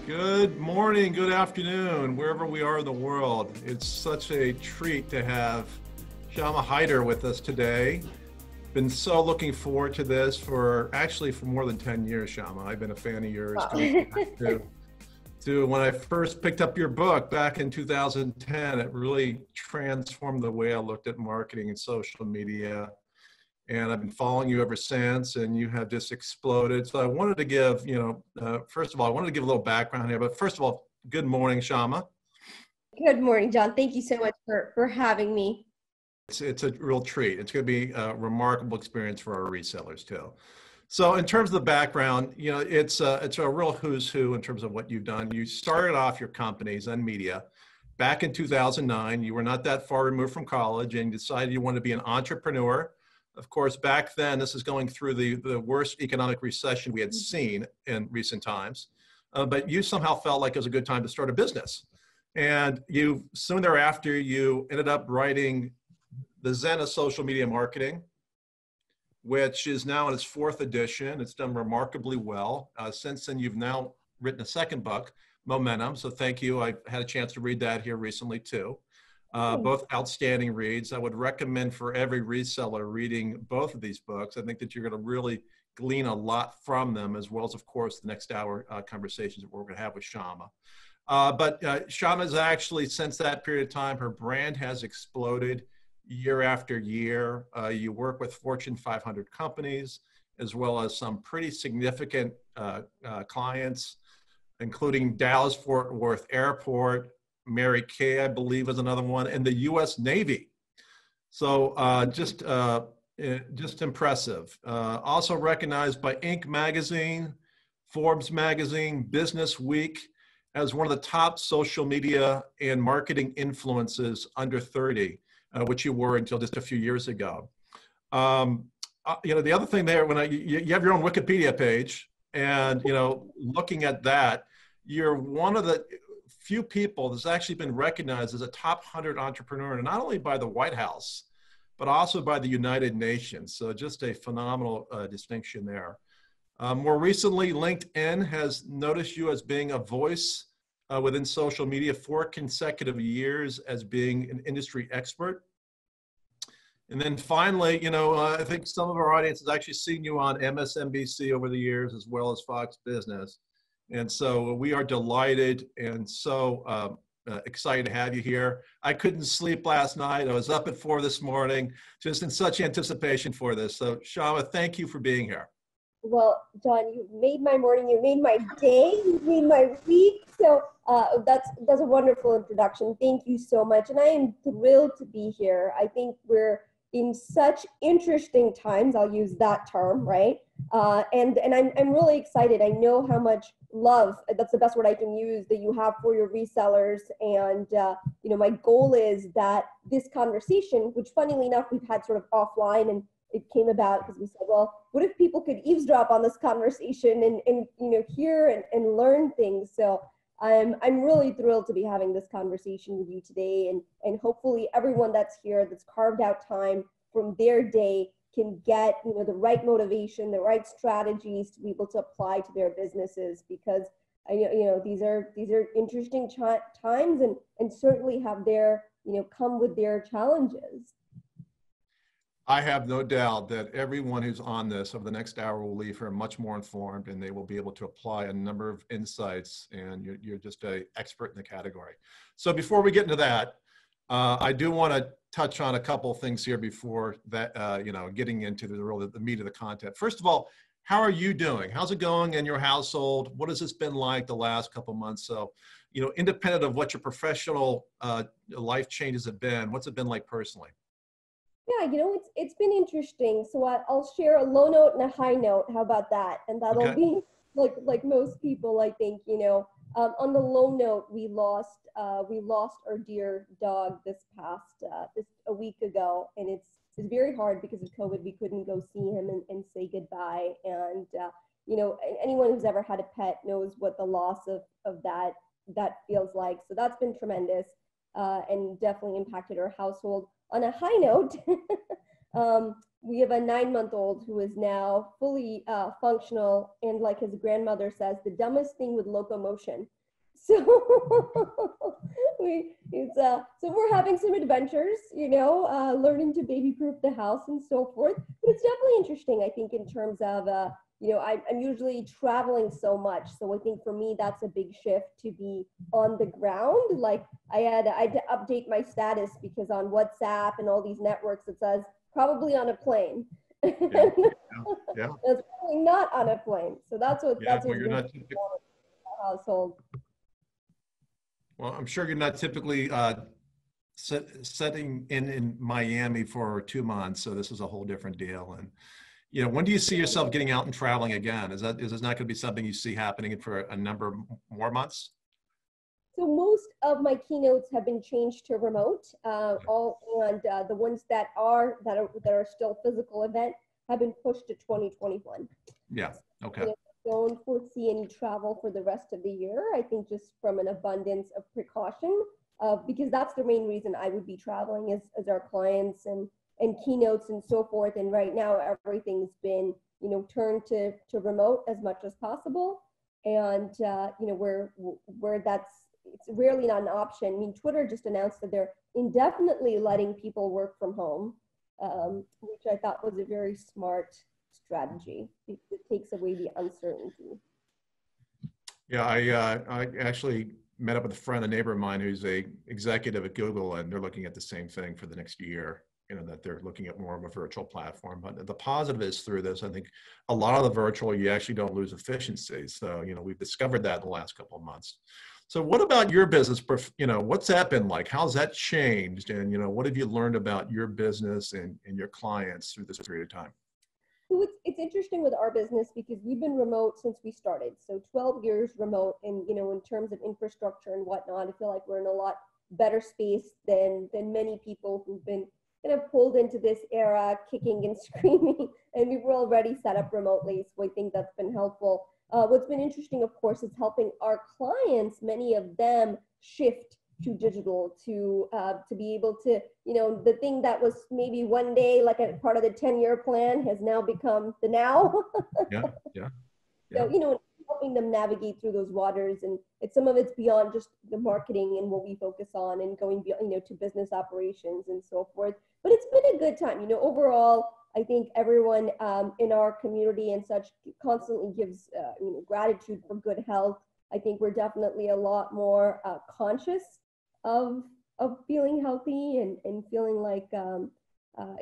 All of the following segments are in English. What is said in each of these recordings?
Good morning, good afternoon, wherever we are in the world. It's such a treat to have Shama Hyder with us today. Been so looking forward to this for more than 10 years, Shama. I've been a fan of yours. Wow. Going back to when I first picked up your book back in 2010, it really transformed the way I looked at marketing and social media. And I've been following you ever since, and you have just exploded. So I wanted to give, first of all, I wanted to give a little background here. But first of all, good morning, Shama. Good morning, John. Thank you so much for having me. It's a real treat. It's going to be a remarkable experience for our resellers too. So in terms of the background, it's a real who's who in terms of what you've done. You started off your companies and media back in 2009. You were not that far removed from college, and you decided you wanted to be an entrepreneur. Of course, back then, this is going through the worst economic recession we had seen in recent times. But you somehow felt like it was a good time to start a business. And soon thereafter, you ended up writing The Zen of Social Media Marketing, which is now in its 4th edition. It's done remarkably well. Since then, you've now written a second book, Momentum. So thank you. I had a chance to read that here recently, too. Both outstanding reads. I would recommend for every reseller reading both of these books. I think that you're going to really glean a lot from them, as well as, of course, the next hour conversations that we're going to have with Shama. But Shama's actually, since that period of time, her brand has exploded year after year. You work with Fortune 500 companies, as well as some pretty significant clients, including Dallas-Fort Worth Airport, Mary Kay, I believe, is another one, and the U.S. Navy. So just impressive. Also recognized by Inc. magazine, Forbes magazine, Business Week as one of the top social media and marketing influences under 30, which you were until just a few years ago. The other thing there, you have your own Wikipedia page, and looking at that, you're one of the few people that's actually been recognized as a top 100 entrepreneur, and not only by the White House, but also by the United Nations. So just a phenomenal distinction there. More recently, LinkedIn has noticed you as being a voice within social media 4 consecutive years as being an industry expert. And then finally, I think some of our audience has actually seen you on MSNBC over the years, as well as Fox Business. And so we are delighted and so excited to have you here. I couldn't sleep last night. I was up at 4 this morning, just in such anticipation for this. So Shama, thank you for being here. Well, John, you made my morning, you made my day, you made my week. So that's a wonderful introduction. Thank you so much. And I am thrilled to be here. I think we're in such interesting times, I'll use that term, right? And I'm really excited. I know how much love, that's the best word I can use, that you have for your resellers. And, my goal is that this conversation, which funnily enough, we've had sort of offline, and it came about because we said, well, what if people could eavesdrop on this conversation and hear and learn things? So I'm really thrilled to be having this conversation with you today, and hopefully everyone that's here, that's carved out time from their day, can get the right motivation, the right strategies to be able to apply to their businesses, because these are interesting times, and certainly have their come with their challenges. I have no doubt that everyone who's on this over the next hour will leave here much more informed, and they will be able to apply a number of insights, and you're just an expert in the category. So before we get into that, I do want to touch on a couple of things here before that, getting into the meat of the content. First of all, how are you doing? How's it going in your household? What has this been like the last couple of months? So, independent of what your professional life changes have been, what's it been like personally? Yeah, it's been interesting. So I'll share a low note and a high note. How about that? And that'll be like most people, I think. On the low note, we lost our dear dog this a week ago, and it's very hard because of COVID. We couldn't go see him and say goodbye. And anyone who's ever had a pet knows what the loss of that feels like. So that's been tremendous, and definitely impacted our household. On a high note, we have a 9-month-old who is now fully functional, and like his grandmother says, the dumbest thing with locomotion. So so we're having some adventures, learning to baby-proof the house and so forth. But it's definitely interesting, I think, in terms of, I'm usually traveling so much. So I think for me, that's a big shift to be on the ground. Like I had to update my status because on WhatsApp and all these networks, it says probably on a plane. Yeah, yeah. It's probably not on a plane. So that's what You're not household. well, I'm sure you're not typically setting in Miami for 2 months, so this is a whole different deal. And when do you see yourself getting out and traveling again? Is this not going to be something you see happening for a number more months? So most of my keynotes have been changed to remote. The ones that are still physical event have been pushed to 2021. Yeah. Okay. I don't foresee any travel for the rest of the year. I think just from an abundance of precaution, because that's the main reason I would be traveling as our clients and keynotes and so forth. And right now everything's been, turned to remote as much as possible. And, where it's really not an option. I mean, Twitter just announced that they're indefinitely letting people work from home, which I thought was a very smart strategy because it takes away the uncertainty. Yeah, I actually met up with a friend, a neighbor of mine who's a executive at Google, and they're looking at the same thing for the next year, that they're looking at more of a virtual platform. But the positive is through this, I think a lot of the virtual, you actually don't lose efficiency. So, we've discovered that in the last couple of months. So what about your business? What's that been like? How's that changed? And, what have you learned about your business and your clients through this period of time? So it's interesting with our business because we've been remote since we started. So 12 years remote, and in terms of infrastructure and whatnot, I feel like we're in a lot better space than many people who've been kind of pulled into this era, kicking and screaming, and we were already set up remotely. So I think that's been helpful. What's been interesting, of course, is helping our clients, many of them shift to digital, to be able to, the thing that was maybe one day like a part of the 10-year plan has now become the now. Yeah. So, helping them navigate through those waters, and some of it's beyond just the marketing and what we focus on, and going beyond, to business operations and so forth. But it's been a good time, overall. I think everyone in our community and such constantly gives gratitude for good health. I think we're definitely a lot more conscious of feeling healthy and feeling like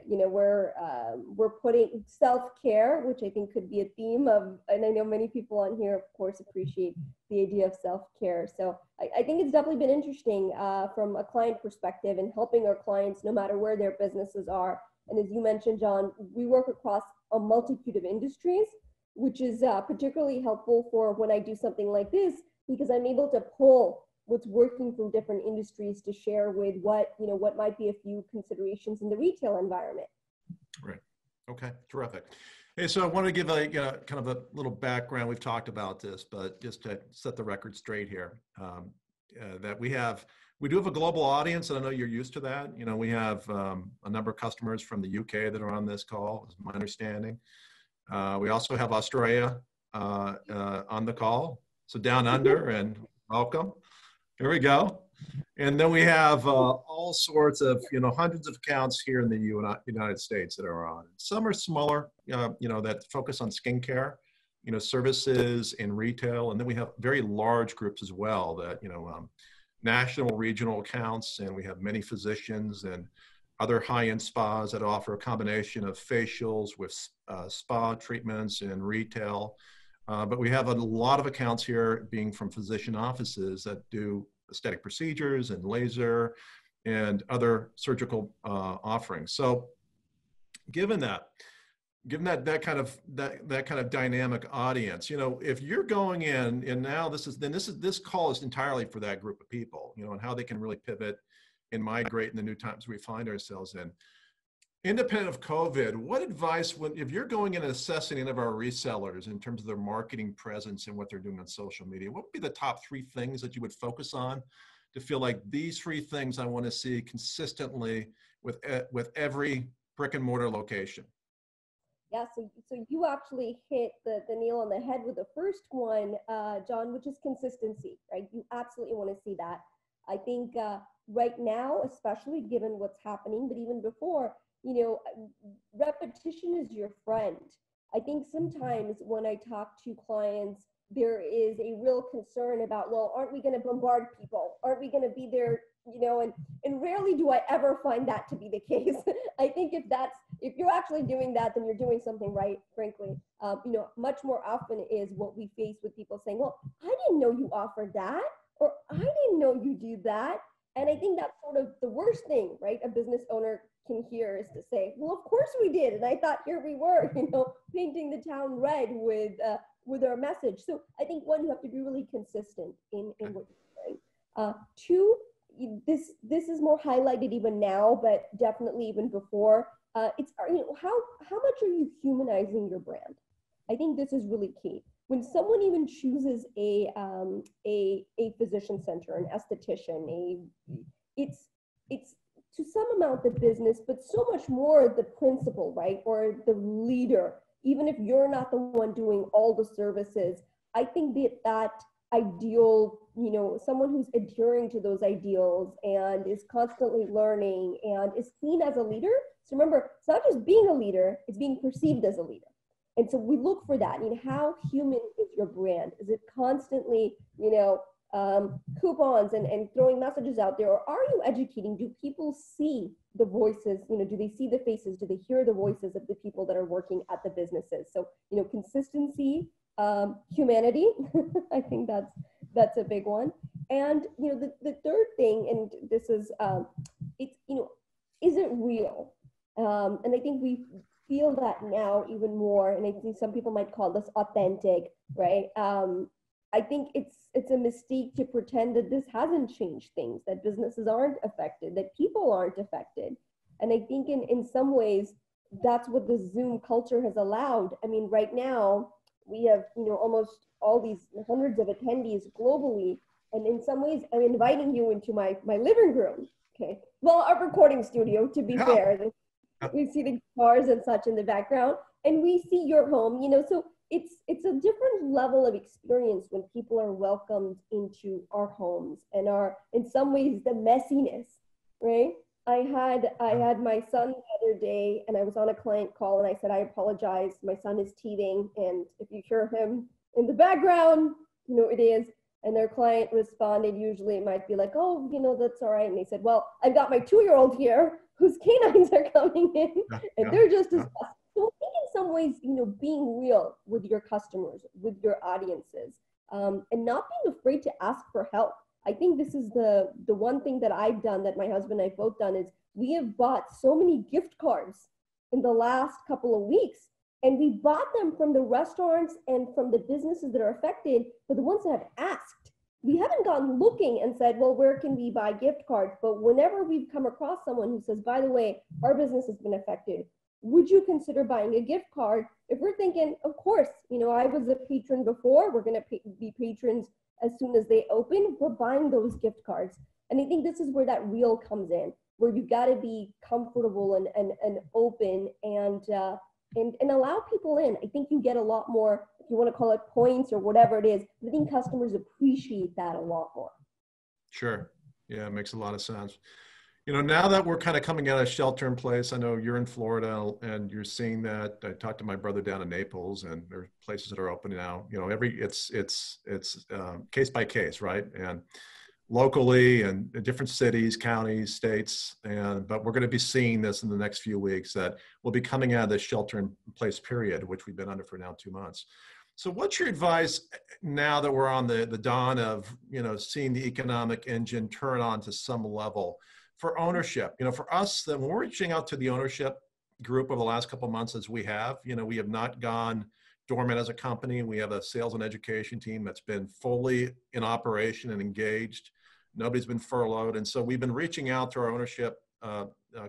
we're putting self-care, which I think could be a theme of, and I know many people on here, of course, appreciate the idea of self-care. So I think it's definitely been interesting from a client perspective and helping our clients no matter where their businesses are. And as you mentioned, John, we work across a multitude of industries, which is particularly helpful for when I do something like this, because I'm able to pull what's working from different industries to share with what might be a few considerations in the retail environment. Right. Okay. Terrific. Hey, so I want to give a kind of a little background. We've talked about this, but just to set the record straight here, that we do have a global audience, and I know you're used to that. We have a number of customers from the UK that are on this call, is my understanding. We also have Australia on the call, so down under, and welcome. Here we go. And then we have all sorts of, hundreds of accounts here in the United States that are on. Some are smaller, that focus on skincare, services and retail. And then we have very large groups as well that, national, regional accounts, and we have many physicians and other high-end spas that offer a combination of facials with spa treatments and retail. But we have a lot of accounts here being from physician offices that do aesthetic procedures and laser and other surgical offerings. So given that kind of dynamic audience, if you're going in, and now this call is entirely for that group of people, and how they can really pivot and migrate in the new times we find ourselves in. Independent of COVID, what advice if you're going in and assessing any of our resellers in terms of their marketing presence and what they're doing on social media, what would be the top 3 things that you would focus on to feel like these 3 things I want to see consistently with every brick and mortar location? Yeah, so you actually hit the nail on the head with the first one, John, which is consistency, right? You absolutely want to see that. I think right now, especially given what's happening, but even before, repetition is your friend. I think sometimes when I talk to clients, there is a real concern about, well, aren't we going to bombard people? Aren't we going to be there, and rarely do I ever find that to be the case. I think if you're actually doing that, then you're doing something right, frankly. Much more often is what we face with people saying, well, I didn't know you offered that, or I didn't know you do that. And I think that's sort of the worst thing, right? A business owner can hear is to say, well, of course we did. And I thought here we were, painting the town red with our message. So I think one, you have to be really consistent in what you're doing. Two, this is more highlighted even now, but definitely even before. It's how much are you humanizing your brand? I think this is really key. When someone even chooses a physician center, an esthetician, it's to some amount the business, but so much more the principal, right, or the leader. Even if you're not the one doing all the services, I think that ideal, someone who's adhering to those ideals and is constantly learning and is seen as a leader. So remember, it's not just being a leader, it's being perceived as a leader. And so we look for that. How human is your brand? Is it constantly, coupons and throwing messages out there? Or are you educating? Do people see the voices? Do they see the faces? Do they hear the voices of the people that are working at the businesses? So, consistency, humanity, I think that's a big one. And, the third thing, and this is, is it real? And I think we feel that now even more, and I think some people might call this authentic, right? I think it's a mistake to pretend that this hasn't changed things, that businesses aren't affected, that people aren't affected. And I think in some ways, that's what the Zoom culture has allowed. I mean, right now, we have, almost all these hundreds of attendees globally. And in some ways, I'm inviting you into my living room, okay? Well, our recording studio, to be fair. We see the cars and such in the background, and we see your home, so it's a different level of experience when people are welcomed into our homes and in some ways, the messiness, right? I had my son the other day, and I was on a client call, and I said, I apologize, my son is teething, and if you hear him in the background, it is. And their client responded, usually it might be like, oh, that's all right. And they said, well, I've got my 2-year-old here whose canines are coming in, and they're just as fast. So I think in some ways, being real with your customers, with your audiences, and not being afraid to ask for help. I think this is the one thing that I've done, that my husband and I both done, is we have bought so many gift cards in the last couple of weeks. And we bought them from the restaurants and from the businesses that are affected, but the ones that have asked. We haven't gone looking and said, well, where can we buy gift cards? But whenever we've come across someone who says, by the way, our business has been affected, would you consider buying a gift card? If we're thinking, of course, I was a patron before, we're going to be patrons as soon as they open, we're buying those gift cards. And I think this is where that real comes in, where you got to be comfortable and open and allow people in. I think you get a lot more, if you want to call it points or whatever it is. I think customers appreciate that a lot more. Sure. Yeah, it makes a lot of sense. Now that we're kind of coming out of shelter in place, I know you're in Florida and you're seeing that. I talked to my brother down in Naples, and there are places that are open now. It's case by case, right? And locally and in different cities, counties, states, but we're going to be seeing this in the next few weeks, that we'll be coming out of this shelter in place period, which we've been under for now 2 months. So what's your advice now that we're on the dawn of, seeing the economic engine turn on to some level for ownership? For us, that when we're reaching out to the ownership group over the last couple of months, as we have not gone dormant as a company. We have a sales and education team that's been fully in operation and engaged. Nobody's been furloughed. And so we've been reaching out to our ownership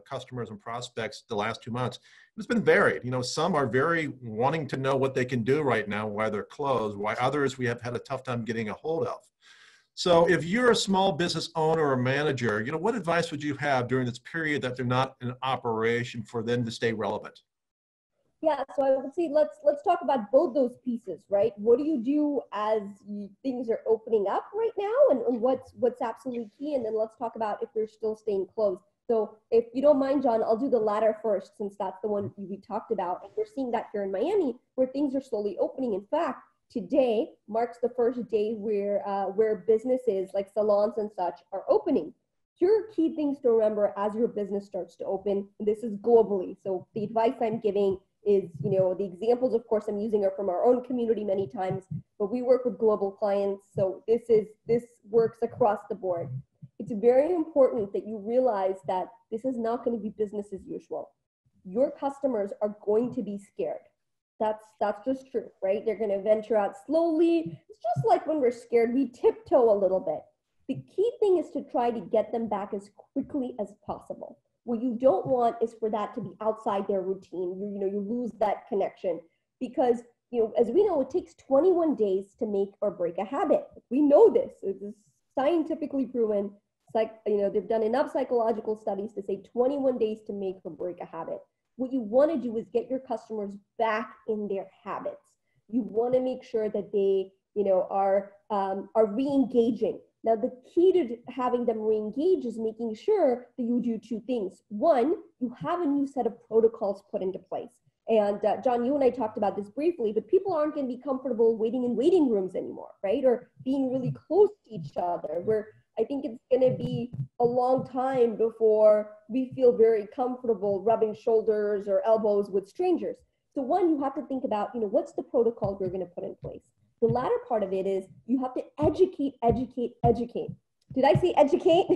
customers and prospects the last 2 months. It's been varied. Some are very wanting to know what they can do right now while they're closed, while others we have had a tough time getting a hold of. So if you're a small business owner or manager, what advice would you have during this period that they're not in operation for them to stay relevant? Yeah, so I would say let's talk about both those pieces, right? What do you do as things are opening up right now, and what's absolutely key, and then let's talk about if they're still staying closed. So if you don't mind, John, I'll do the latter first, since that's the one we talked about, and we're seeing that here in Miami, where things are slowly opening. In fact, today marks the first day where businesses like salons and such are opening. Here are key things to remember as your business starts to open. This is globally, so the advice I'm giving is, the examples, of course, I'm using are from our own community many times, but we work with global clients, so this works across the board. It's very important that you realize that this is not going to be business as usual. Your customers are going to be scared. That's just true, right? They're going to venture out slowly. It's just like when we're scared, we tiptoe a little bit. The key thing is to try to get them back as quickly as possible. What you don't want is for that to be outside their routine. You lose that connection because, as we know, it takes 21 days to make or break a habit. We know this. It is scientifically proven. They've done enough psychological studies to say 21 days to make or break a habit. What you want to do is get your customers back in their habits. You want to make sure that they, are re-engaging. Now, the key to having them re-engage is making sure that you do two things. One, you have a new set of protocols put into place. And John, you and I talked about this briefly, but people aren't going to be comfortable waiting in waiting rooms anymore, right? Or being really close to each other, where I think it's going to be a long time before we feel very comfortable rubbing shoulders or elbows with strangers. So one, you have to think about, what's the protocol you're going to put in place? The latter part of it is you have to educate. Did I say educate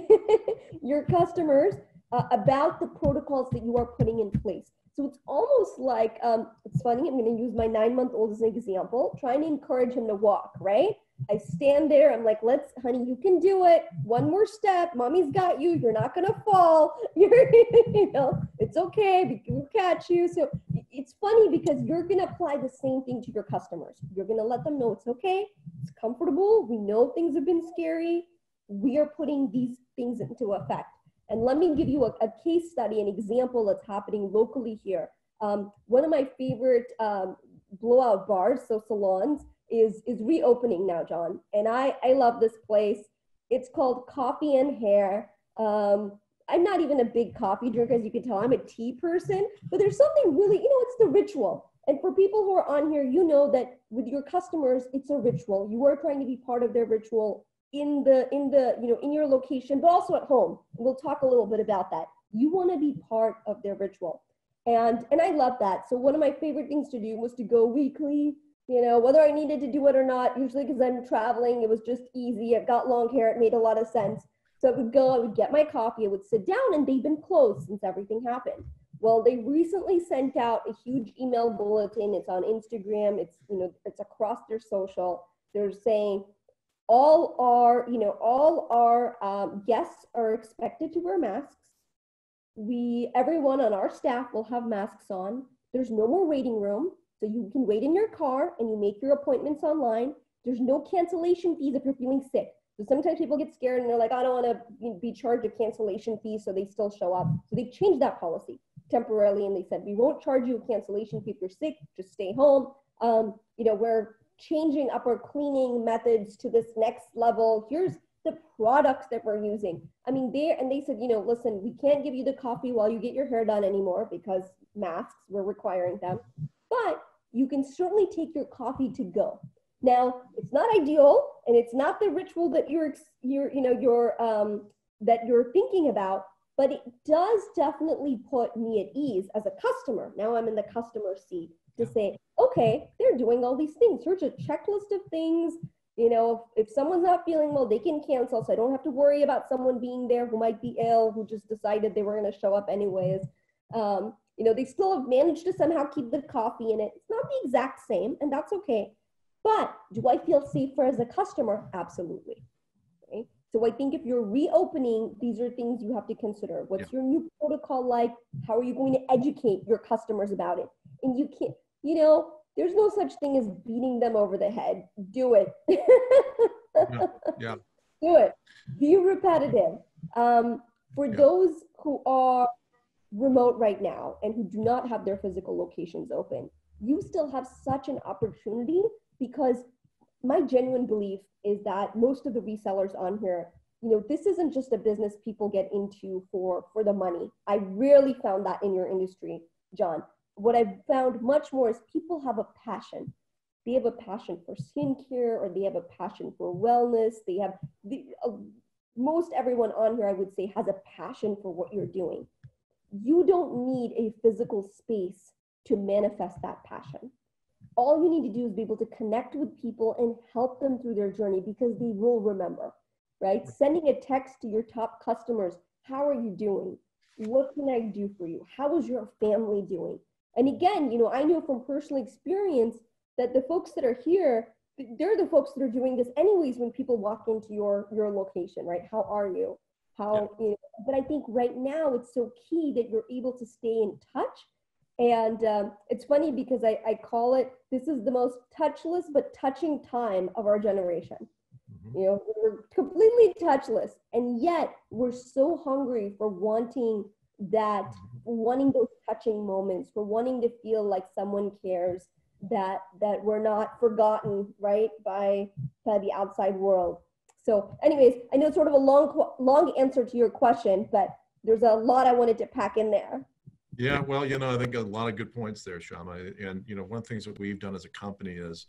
your customers about the protocols that you are putting in place? So it's almost like, it's funny, I'm going to use my 9-month-old as an example, trying to encourage him to walk, right? I stand there, I'm like, honey, you can do it. One more step, mommy's got you. You're not going to fall. It's okay. We'll catch you. So it's funny because you're going to apply the same thing to your customers. You're going to let them know it's okay. It's comfortable. We know things have been scary. We are putting these things into effect. And let me give you a case study, an example that's happening locally here. One of my favorite blowout bars, so salons, is reopening now, John. And I love this place. It's called Coffee and Hair. I'm not even a big coffee drinker, as you can tell. I'm a tea person, but there's something really, it's the ritual. And for people who are on here, that with your customers, it's a ritual. You are trying to be part of their ritual in your location, but also at home. We'll talk a little bit about that. You want to be part of their ritual. And I love that. So one of my favorite things to do was to go weekly, whether I needed to do it or not, usually because I'm traveling, it was just easy. I've got long hair. It made a lot of sense. So I would go, I would get my coffee, I would sit down, and they've been closed since everything happened. Well, they recently sent out a huge email bulletin. It's on Instagram. It's across their social. They're saying all our guests are expected to wear masks. Everyone on our staff will have masks on. There's no more waiting room. So you can wait in your car and you make your appointments online. There's no cancellation fees if you're feeling sick. So sometimes people get scared and they're like, I don't want to be charged a cancellation fee, so they still show up. So they've changed that policy temporarily, and they said, we won't charge you a cancellation fee if you're sick, just stay home. We're changing up our cleaning methods to this next level. Here's the products that we're using. They said, listen, we can't give you the coffee while you get your hair done anymore because masks, we're requiring them. But you can certainly take your coffee to go. Now, it's not ideal, and it's not the ritual that that you're thinking about, but it does definitely put me at ease as a customer. Now I'm in the customer seat to say, okay, they're doing all these things. Here's a checklist of things. If someone's not feeling well, they can cancel, so I don't have to worry about someone being there who might be ill, who just decided they were going to show up anyways. They still have managed to somehow keep the coffee in it. It's not the exact same, and that's okay. But do I feel safer as a customer? Absolutely. Okay? So I think if you're reopening, these are things you have to consider. What's your new protocol like? How are you going to educate your customers about it? And you can't, there's no such thing as beating them over the head. Do it. Yeah. Do it. Be repetitive. For those who are remote right now and who do not have their physical locations open, you still have such an opportunity, because my genuine belief is that most of the resellers on here, this isn't just a business people get into for the money. I rarely found that in your industry, John. What I've found much more is people have a passion. They have a passion for skincare, or they have a passion for wellness. They have most everyone on here, I would say, has a passion for what you're doing. You don't need a physical space to manifest that passion. All you need to do is be able to connect with people and help them through their journey, because they will remember, right? Sending a text to your top customers, how are you doing? What can I do for you? How is your family doing? And again, I know from personal experience that the folks that are here, they're the folks that are doing this anyways when people walk into your location, right? How are you? But I think right now it's so key that you're able to stay in touch. And it's funny because I call it, this is the most touchless but touching time of our generation. We're completely touchless, and yet we're so hungry for wanting those touching moments, for wanting to feel like someone cares, that we're not forgotten, right, by the outside world. So anyways, I know it's sort of a long answer to your question, but there's a lot I wanted to pack in there. Yeah, well, I think a lot of good points there, Shama. And, one of the things that we've done as a company is,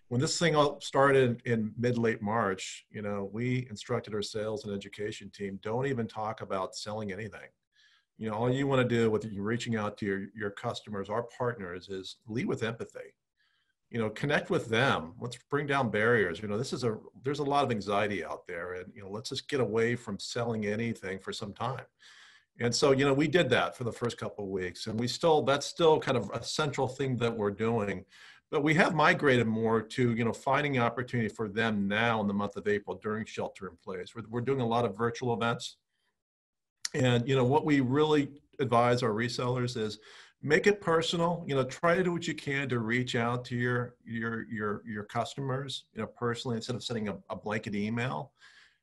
when this thing all started in late March, we instructed our sales and education team, don't even talk about selling anything. All you want to do with you reaching out to your customers, our partners, is lead with empathy. Connect with them. Let's bring down barriers. There's a lot of anxiety out there, and, let's just get away from selling anything for some time. And so, we did that for the first couple of weeks, and that's still kind of a central thing that we're doing. But we have migrated more to, finding opportunity for them now in the month of April during shelter in place. We're doing a lot of virtual events. And, what we really advise our resellers is make it personal. Try to do what you can to reach out to your customers, personally, instead of sending a blanket email.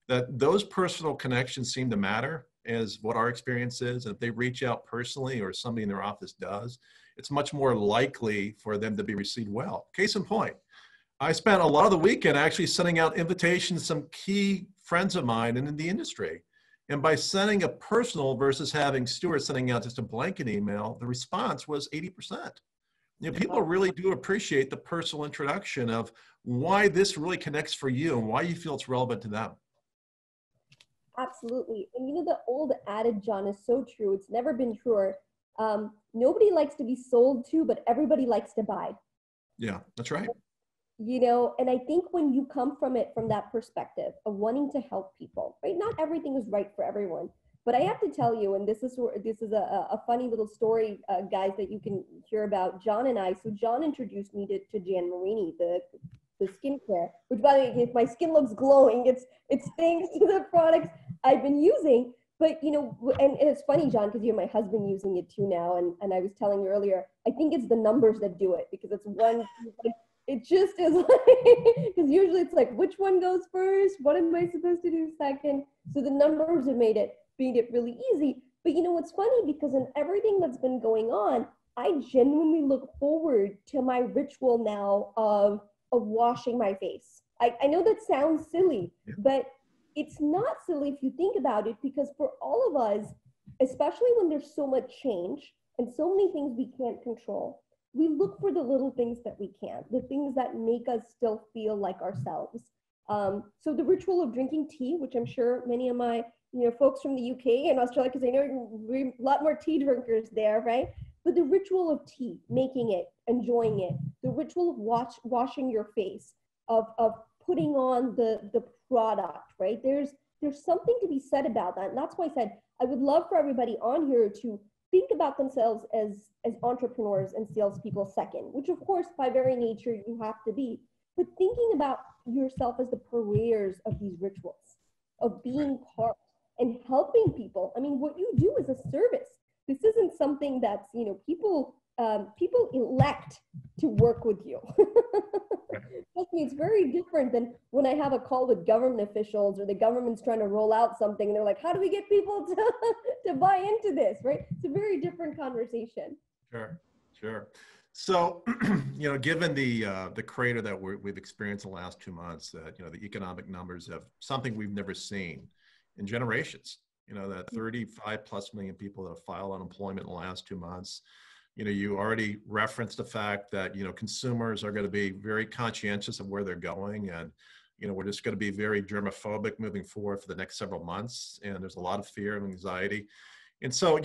That those personal connections seem to matter, is what our experience is. And if they reach out personally, or somebody in their office does, it's much more likely for them to be received well. Case in point, I spent a lot of the weekend actually sending out invitations to some key friends of mine and in the industry. And by sending a personal versus having Stuart sending out just a blanket email, the response was 80%. People really do appreciate the personal introduction of why this really connects for you and why you feel it's relevant to them. Absolutely. And the old adage, John, is so true. It's never been truer. Nobody likes to be sold to, but everybody likes to buy. Yeah, that's right. And I think when you come from that perspective of wanting to help people, right? Not everything is right for everyone, but I have to tell you, and this is a funny little story, guys, that you can hear about John and I. So John introduced me to Marini, the skincare, which, by the way, if my skin looks glowing, it's thanks to the products I've been using. But, and it's funny, John, because you have my husband using it too now. And I was telling you earlier, I think it's the numbers that do it, because it's one, it just is like, because usually it's like, which one goes first? What am I supposed to do second? So the numbers have made it really easy. But what's funny, because in everything that's been going on, I genuinely look forward to my ritual now of washing my face. I know that sounds silly, but it's not silly if you think about it, because for all of us, especially when there's so much change and so many things we can't control, we look for the little things that we can, the things that make us still feel like ourselves. So the ritual of drinking tea, which I'm sure many of my folks from the UK and Australia, because I know we're a lot more tea drinkers there, right? But the ritual of tea, making it, enjoying it, the ritual of washing your face, of putting on the product, right? There's something to be said about that. And that's why I said I would love for everybody on here to think about themselves as entrepreneurs and salespeople second, which of course by very nature you have to be, but thinking about yourself as the purveyors of these rituals, of being part and helping people. I mean, what you do is a service. This isn't something that's, people elect to work with you. It's very different than when I have a call with government officials or the government's trying to roll out something and they're like, how do we get people to buy into this, right? It's a very different conversation. Sure, sure. So, given the crater that we've experienced in the last 2 months, that, the economic numbers have something we've never seen in generations, that 35 plus million people that have filed unemployment in the last 2 months. You already referenced the fact that, consumers are going to be very conscientious of where they're going. And, we're just going to be very germophobic moving forward for the next several months. And there's a lot of fear and anxiety. And so,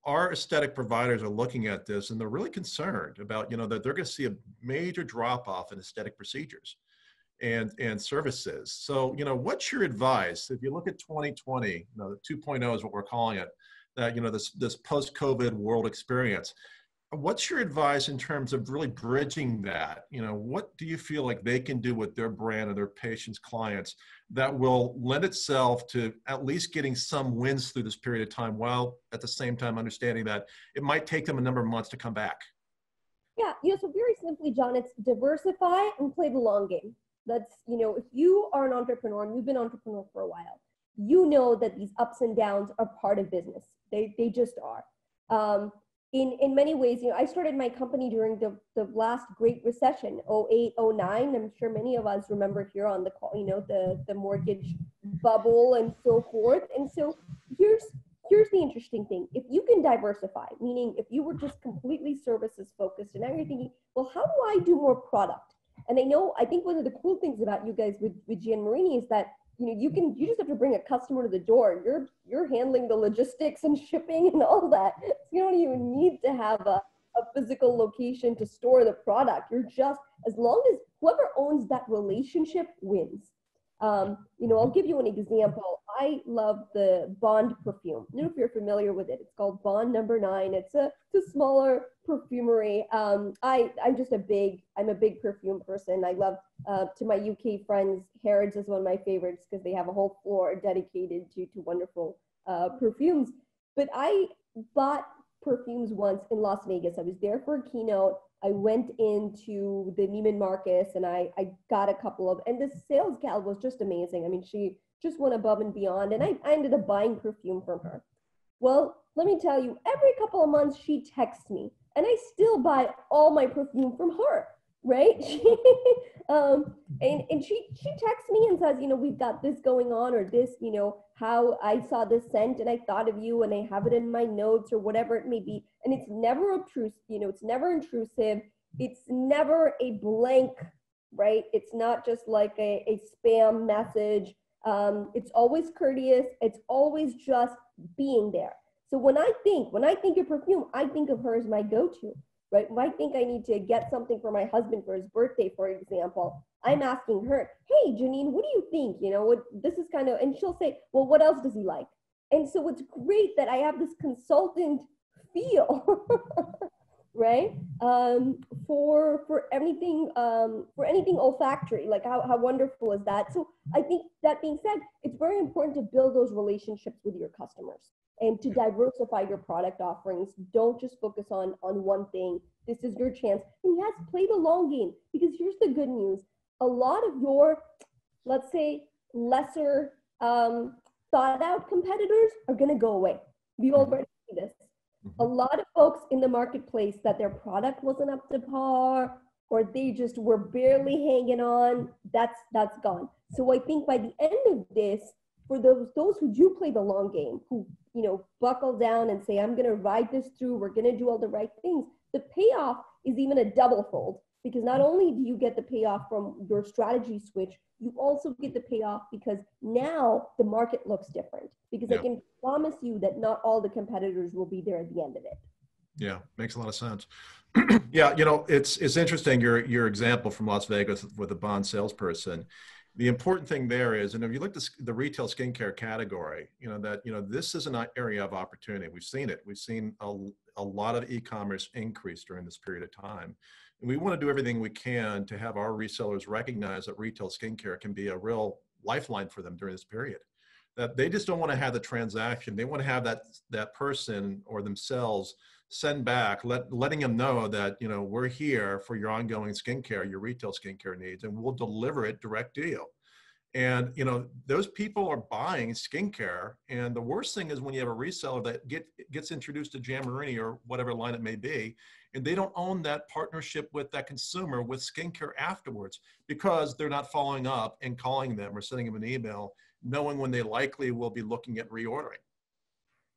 our aesthetic providers are looking at this and they're really concerned about, that they're going to see a major drop off in aesthetic procedures and services. So, what's your advice? If you look at 2020, the 2.0 is what we're calling it, that, this post-COVID world experience. What's your advice in terms of really bridging that? What do you feel like they can do with their brand and their patients, clients that will lend itself to at least getting some wins through this period of time, while at the same time understanding that it might take them a number of months to come back? Yeah, so very simply, John, it's diversify and play the long game. That's, if you are an entrepreneur and you've been an entrepreneur for a while, you know that these ups and downs are part of business. They just are. In many ways, I started my company during the last great recession, 08, 09. I'm sure many of us remember here on the call, the mortgage bubble and so forth. And so here's the interesting thing. If you can diversify, meaning if you were just completely services focused and everything, well, how do I do more product? And I think one of the cool things about you guys with Marini is that you just have to bring a customer to the door. You're handling the logistics and shipping and all that. So you don't even need to have a physical location to store the product. You're just, as long as whoever owns that relationship wins. I'll give you an example. I love the Bond perfume. I don't know if you're familiar with it. It's called Bond Number 9. It's a smaller perfumery. I'm a big perfume person. I love, to my UK friends, Harrods is one of my favorites because they have a whole floor dedicated to wonderful perfumes. But I bought perfumes once in Las Vegas. I was there for a keynote. I went into the Neiman Marcus and I got a couple of, and the sales gal was just amazing. I mean, she just went above and beyond, and I ended up buying perfume from her. Well, let me tell you, every couple of months she texts me, and I still buy all my perfume from her, right? And she texts me and says, we've got this going on, or this, how I saw this scent and I thought of you and I have it in my notes or whatever it may be. And it's never obtrusive, it's never intrusive. It's never a blank, right? It's not just like a spam message. It's always courteous. It's always just being there. So when I think of perfume, I think of her as my go-to, right? When I think I need to get something for my husband for his birthday, for example, I'm asking her, hey, Janine, what do you think? This is kind of, and she'll say, well, what else does he like? And so it's great that I have this consultant feel, right? For anything olfactory, like how wonderful is that? So I think that being said, it's very important to build those relationships with your customers and to diversify your product offerings. Don't just focus on one thing. This is your chance. And yes, play the long game, because here's the good news. A lot of your, let's say, lesser thought out competitors are going to go away. We've already seen this. A lot of folks in the marketplace that their product wasn't up to par, or they just were barely hanging on, that's gone. So I think by the end of this, for those who do play the long game, who buckle down and say, I'm going to ride this through, we're going to do all the right things, the payoff is even a double fold, because not only do you get the payoff from your strategy switch, you also get the payoff because now the market looks different, because I can promise you that not all the competitors will be there at the end of it. Yeah, makes a lot of sense. Yeah, it's interesting, your example from Las Vegas with a Bond salesperson. The important thing there is, and if you look at the retail skincare category, this is an area of opportunity. We've seen it. We've seen a lot of e-commerce increase during this period of time. And we want to do everything we can to have our resellers recognize that retail skincare can be a real lifeline for them during this period. That they just don't want to have the transaction. They want to have that person or themselves send back, letting them know that, you know, we're here for your ongoing skincare, your retail skincare needs, and we'll deliver it direct to you. And, you know, those people are buying skincare. And the worst thing is when you have a reseller that gets introduced to Marini or whatever line it may be, and they don't own that partnership with that consumer with skincare afterwards, because they're not following up and calling them or sending them an email, knowing when they likely will be looking at reordering.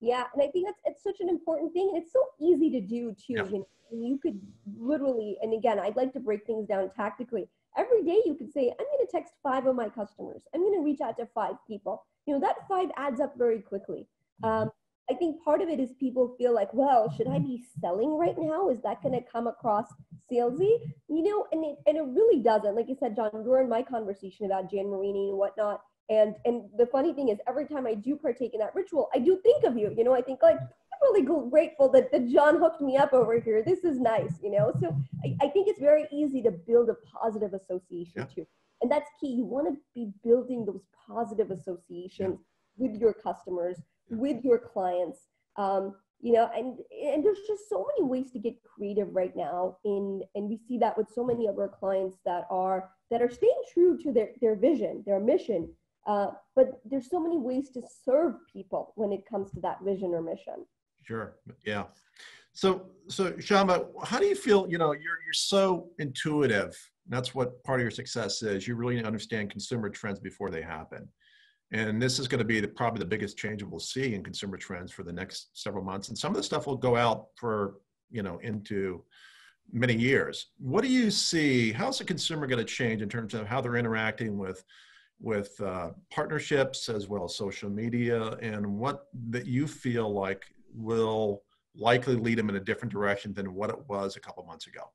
Yeah, and I think it's such an important thing. And it's so easy to do too. Yeah. You know, you could literally, and again, I'd like to break things down tactically. Every day you could say, I'm going to text 5 of my customers. I'm going to reach out to 5 people. You know, that 5 adds up very quickly. I think part of it is people feel like, well, should I be selling right now? Is that going to come across salesy? You know, and it really doesn't. Like you said, John, you're in my conversation about Marini and whatnot. And the funny thing is, every time I do partake in that ritual, I do think of you. You know, I think like, I'm really grateful that John hooked me up over here. This is nice, you know? So I think it's very easy to build a positive association too. And that's key. You want to be building those positive associations with your customers, with your clients. You know, and there's just so many ways to get creative right now. And we see that with so many of our clients that are staying true to their vision, their mission. But there's so many ways to serve people when it comes to that vision or mission. Sure. Yeah. So Shama, how do you feel, you know, you're so intuitive. That's what part of your success is. You really understand consumer trends before they happen. And this is going to be probably the biggest change we'll see in consumer trends for the next several months. And some of the stuff will go out for, you know, into many years. What do you see? How's the consumer going to change in terms of how they're interacting with partnerships as well as social media, and what that you feel like will likely lead them in a different direction than what it was a couple months ago?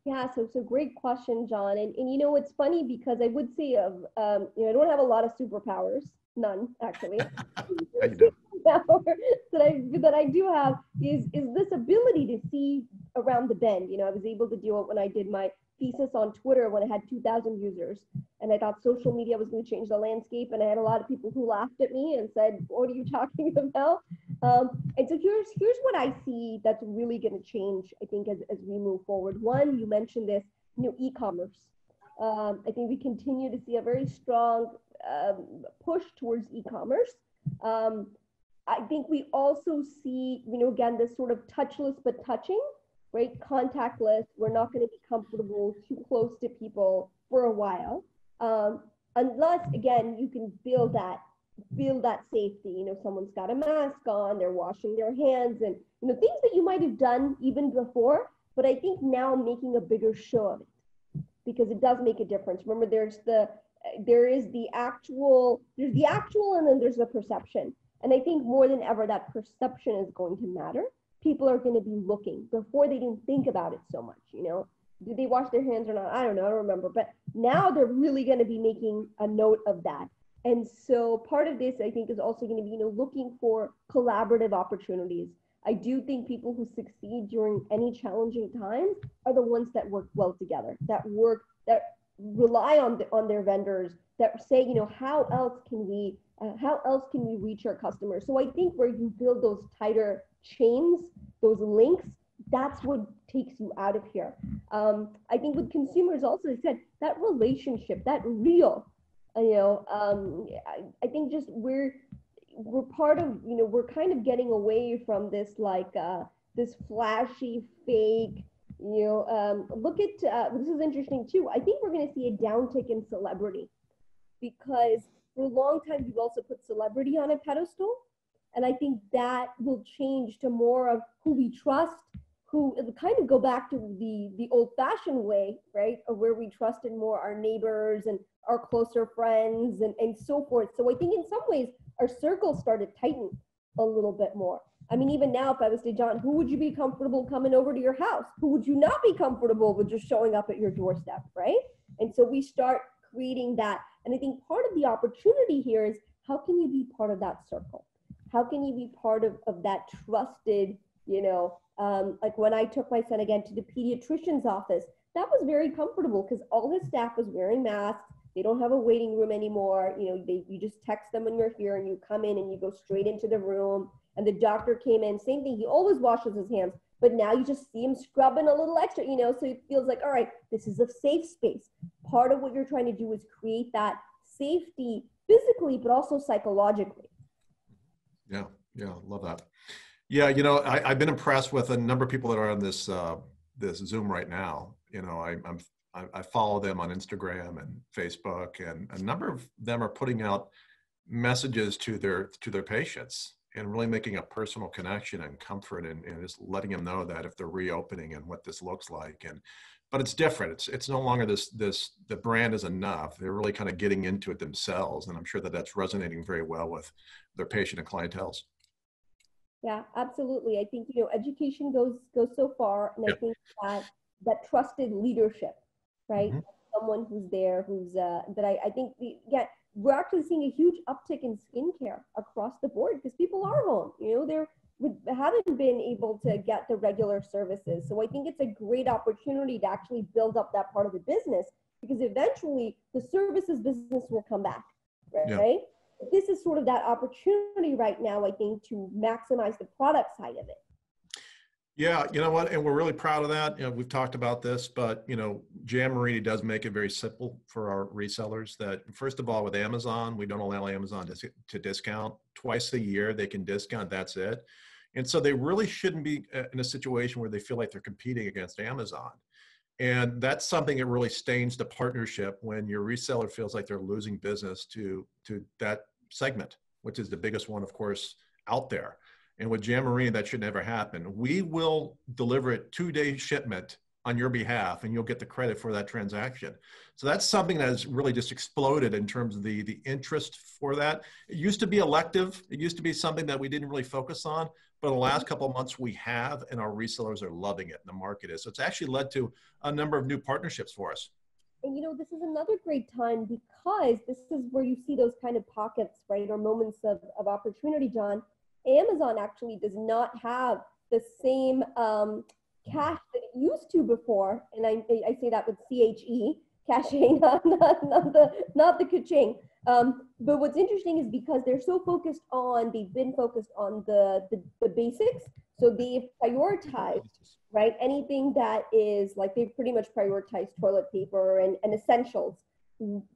Yeah, so great question, John. And you know, it's funny because I would say you know, I don't have a lot of superpowers, none actually. How you doing? that I do have is this ability to see around the bend. You know, I was able to do it when I did my thesis on Twitter when I had 2,000 users, and I thought social media was going to change the landscape, and I had a lot of people who laughed at me and said, "What are you talking about?" And so here's what I see that's really going to change, I think, as we move forward. One, you mentioned this, you know, e-commerce. I think we continue to see a very strong push towards e-commerce. I think we also see, you know, again, this sort of touchless but touching, right? Contactless. We're not going to be comfortable too close to people for a while, unless, again, you can feel that safety. You know, someone's got a mask on, they're washing their hands, and, you know, things that you might have done even before, but I think now making a bigger show of it, because it does make a difference. Remember, there's the actual, and then there's the perception. And I think more than ever, that perception is going to matter. People are going to be looking. Before, they didn't think about it so much, you know. Did they wash their hands or not? I don't know, I don't remember. But now they're really going to be making a note of that. And so part of this, I think, is also going to be, you know, looking for collaborative opportunities. I do think people who succeed during any challenging times are the ones that work well together, that rely on their vendors, that say, you know, how else can we reach our customers? So I think where you build those tighter chains, those links, that's what takes you out of here. I think with consumers also, I said, that relationship, that real, you know, I think just we're part of, you know, we're kind of getting away from this, like this flashy, fake, you know, look at, this is interesting too. I think we're going to see a downtick in celebrity, because for a long time, you've also put celebrity on a pedestal. And I think that will change to more of who we trust, who kind of go back to the old-fashioned way, right, of where we trusted more our neighbors and our closer friends and so forth. So I think in some ways, our circle started tighten a little bit more. I mean, even now, if I was to say, John, who would you be comfortable coming over to your house? Who would you not be comfortable with just showing up at your doorstep, right? And so we start creating that. And I think part of the opportunity here is, how can you be part of that circle? How can you be part of that trusted, you know, like when I took my son again to the pediatrician's office, that was very comfortable because all his staff was wearing masks. They don't have a waiting room anymore. You know, you just text them when you're here and you come in and you go straight into the room. And the doctor came in, same thing. He always washes his hands, but now you just see them scrubbing a little extra, you know, so it feels like, all right, this is a safe space. Part of what you're trying to do is create that safety physically, but also psychologically. Yeah, love that. Yeah, you know, I've been impressed with a number of people that are on this this Zoom right now. You know, I follow them on Instagram and Facebook, and a number of them are putting out messages to their patients and really making a personal connection and comfort, and just letting them know that if they're reopening and what this looks like. And but it's different. It's no longer the brand is enough. They're really kind of getting into it themselves, and I'm sure that that's resonating very well with their patient and clientele. Yeah, absolutely. I think, you know, education goes so far, and I think that trusted leadership, right? Mm-hmm. Someone who's there, who's that I think we're actually seeing a huge uptick in skincare across the board because people are home. You know, haven't been able to get the regular services. So I think it's a great opportunity to actually build up that part of the business, because eventually the services business will come back, right? Yeah. This is sort of that opportunity right now, I think, to maximize the product side of it. Yeah, you know what, and we're really proud of that. You know, we've talked about this, but you know, Marini does make it very simple for our resellers. That first of all, with Amazon, we don't allow Amazon to discount. Twice a year they can discount. That's it. And so they really shouldn't be in a situation where they feel like they're competing against Amazon. And that's something that really stains the partnership when your reseller feels like they're losing business to that segment, which is the biggest one, of course, out there. And with Marini, that should never happen. We will deliver it 2-day shipment on your behalf, and you'll get the credit for that transaction. So that's something that has really just exploded in terms of the interest for that. It used to be elective. It used to be something that we didn't really focus on, but in the last couple of months we have, and our resellers are loving it, and the market is. So it's actually led to a number of new partnerships for us. And, you know, this is another great time because this is where you see those kind of pockets, right, or moments of opportunity, John. Amazon actually does not have the same cash that it used to before, and I say that with CHE, caching, not the ka-ching. But what's interesting is because they've been focused on the basics, so they've prioritized, right, anything that is like, they've pretty much prioritized toilet paper and essentials.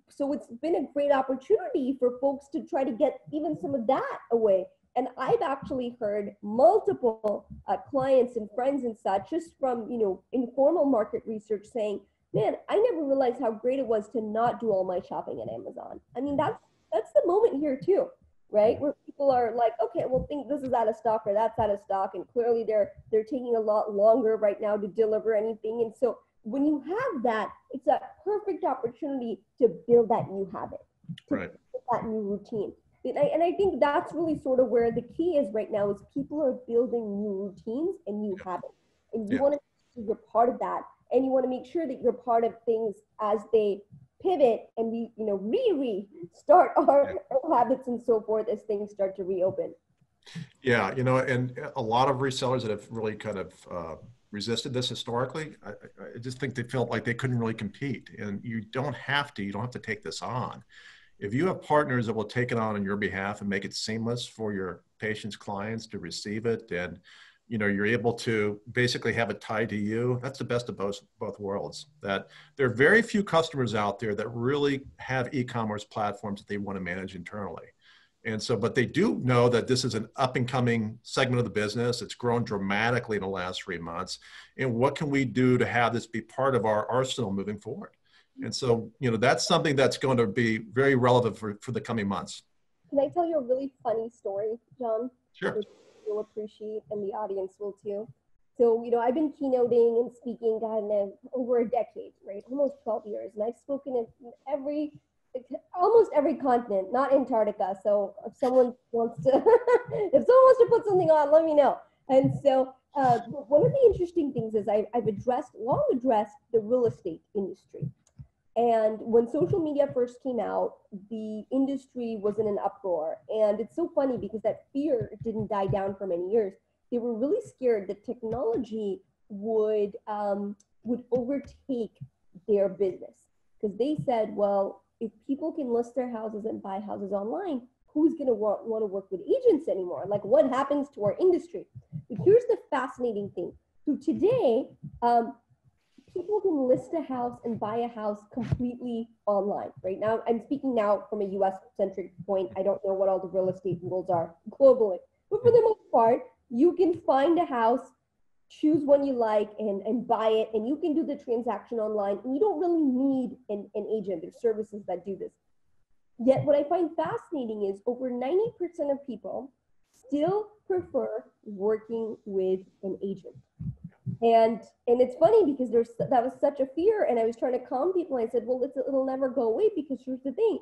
So it's been a great opportunity for folks to try to get even some of that away. And I've actually heard multiple clients and friends and such, just from, you know, informal market research, saying, man, I never realized how great it was to not do all my shopping at Amazon. I mean, that's the moment here too, right? Where people are like, okay, well, think this is out of stock or that's out of stock. And clearly they're taking a lot longer right now to deliver anything. And so when you have that, it's a perfect opportunity to build that new habit, to build that new routine. And I think that's really sort of where the key is right now, is people are building new routines and new habits. And you want to make sure you're part of that. And you want to make sure that you're part of things as they pivot and we, you know, restart our habits and so forth as things start to reopen. Yeah, you know, and a lot of resellers that have really kind of resisted this historically, I just think they felt like they couldn't really compete. And you don't have to take this on. If you have partners that will take it on your behalf and make it seamless for your patients, clients to receive it, and you know, you're able to basically have it tied to you, that's the best of both worlds. That there are very few customers out there that really have e-commerce platforms that they want to manage internally. And so, but they do know that this is an up and coming segment of the business. It's grown dramatically in the last 3 months. And what can we do to have this be part of our arsenal moving forward? And so, you know, that's something that's going to be very relevant for the coming months. Can I tell you a really funny story, John? Sure. Which you'll appreciate, and the audience will too. So, you know, I've been keynoting and speaking, over a decade, right? Almost 12 years. And I've spoken in almost every continent, not Antarctica. So if someone wants to put something on, let me know. And so one of the interesting things is I've long addressed the real estate industry. And when social media first came out, the industry was in an uproar. And it's so funny because that fear didn't die down for many years. They were really scared that technology would overtake their business. Because they said, well, if people can list their houses and buy houses online, who's going to want to work with agents anymore? Like, what happens to our industry? But here's the fascinating thing. So today, people can list a house and buy a house completely online. Right now, I'm speaking now from a US-centric point. I don't know what all the real estate rules are globally. But for the most part, you can find a house, choose one you like, and buy it. And you can do the transaction online. And you don't really need an agent. There's services that do this. Yet what I find fascinating is over 90% of people still prefer working with an agent. And it's funny because that was such a fear, and I was trying to calm people. I said, well, it'll never go away, because here's the thing.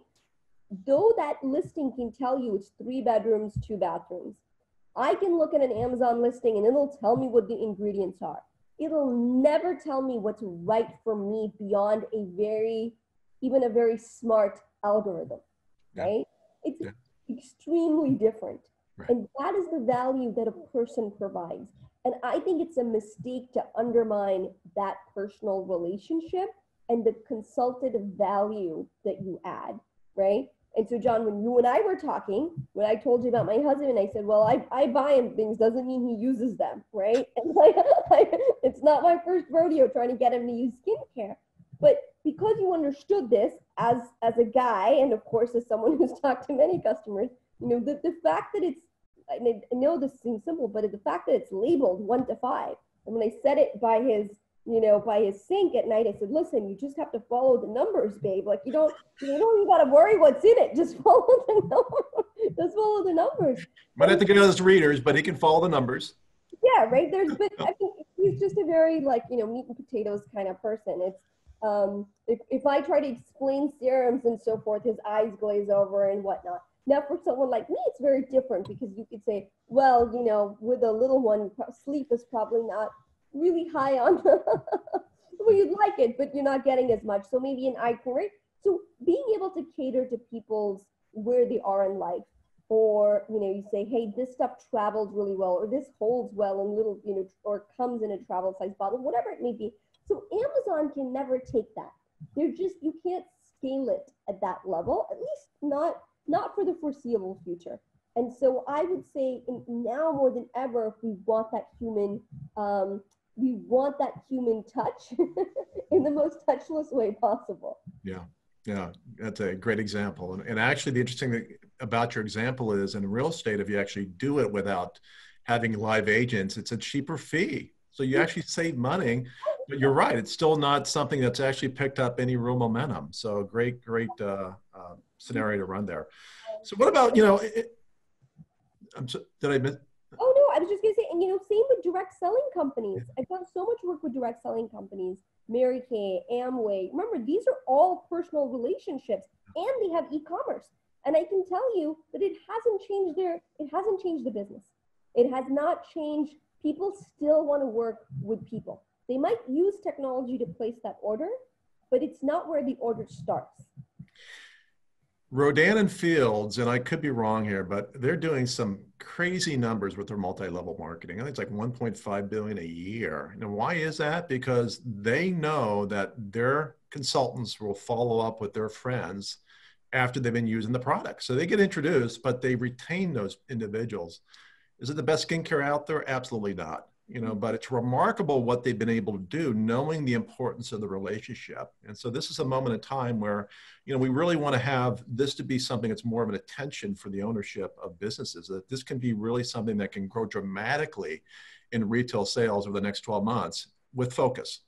Though that listing can tell you it's 3 bedrooms, 2 bathrooms, I can look at an Amazon listing and it'll tell me what the ingredients are. It'll never tell me what's right for me beyond even a very smart algorithm, right? It's extremely different. Right. And that is the value that a person provides. And I think it's a mistake to undermine that personal relationship and the consultative value that you add, right? And so, John, when you and I were talking, when I told you about my husband, I said, well, I buy him things, doesn't mean he uses them, right? And it's not my first rodeo trying to get him to use skincare. But because you understood this as a guy, and of course, as someone who's talked to many customers, the fact that it's, I know this seems simple, but the fact that it's labeled 1 to 5, and when I set it by his, by his sink at night, I said, listen, you just have to follow the numbers, babe. Like you don't got to worry what's in it. Just follow the numbers. Just follow the numbers. Might have to get those readers, but he can follow the numbers. Yeah, right. But I think he's just a very meat and potatoes kind of person. It's if I try to explain serums and so forth, his eyes glaze over and whatnot. Now, for someone like me, it's very different, because you could say, well, with a little one, sleep is probably not really high on, well, you'd like it, but you're not getting as much. So maybe an eye cream, right? So being able to cater to people's where they are in life, or, you say, hey, this stuff traveled really well, or this holds well in little, or comes in a travel size bottle, whatever it may be. So Amazon can never take that. You can't scale it at that level, at least not for the foreseeable future. And so I would say now more than ever, we want that human touch in the most touchless way possible. Yeah, that's a great example. And actually, the interesting thing about your example is, in real estate, if you actually do it without having live agents, it's a cheaper fee. So you actually save money. But you're right, it's still not something that's actually picked up any real momentum. So great scenario to run there. So what about, did I miss? Oh, no, I was just going to say, and same with direct selling companies. I've done so much work with direct selling companies, Mary Kay, Amway. Remember, these are all personal relationships, and they have e-commerce. And I can tell you that it hasn't changed the business. It has not changed. People still want to work with people. They might use technology to place that order, but it's not where the order starts. Rodan and Fields, and I could be wrong here, but they're doing some crazy numbers with their multi-level marketing. I think it's like 1.5 billion a year. And why is that? Because they know that their consultants will follow up with their friends after they've been using the product. So they get introduced, but they retain those individuals. Is it the best skincare out there? Absolutely not. But it's remarkable what they've been able to do, knowing the importance of the relationship. And so this is a moment in time where, we really want to have this to be something that's more of an attention for the ownership of businesses, that this can be really something that can grow dramatically in retail sales over the next 12 months with focus.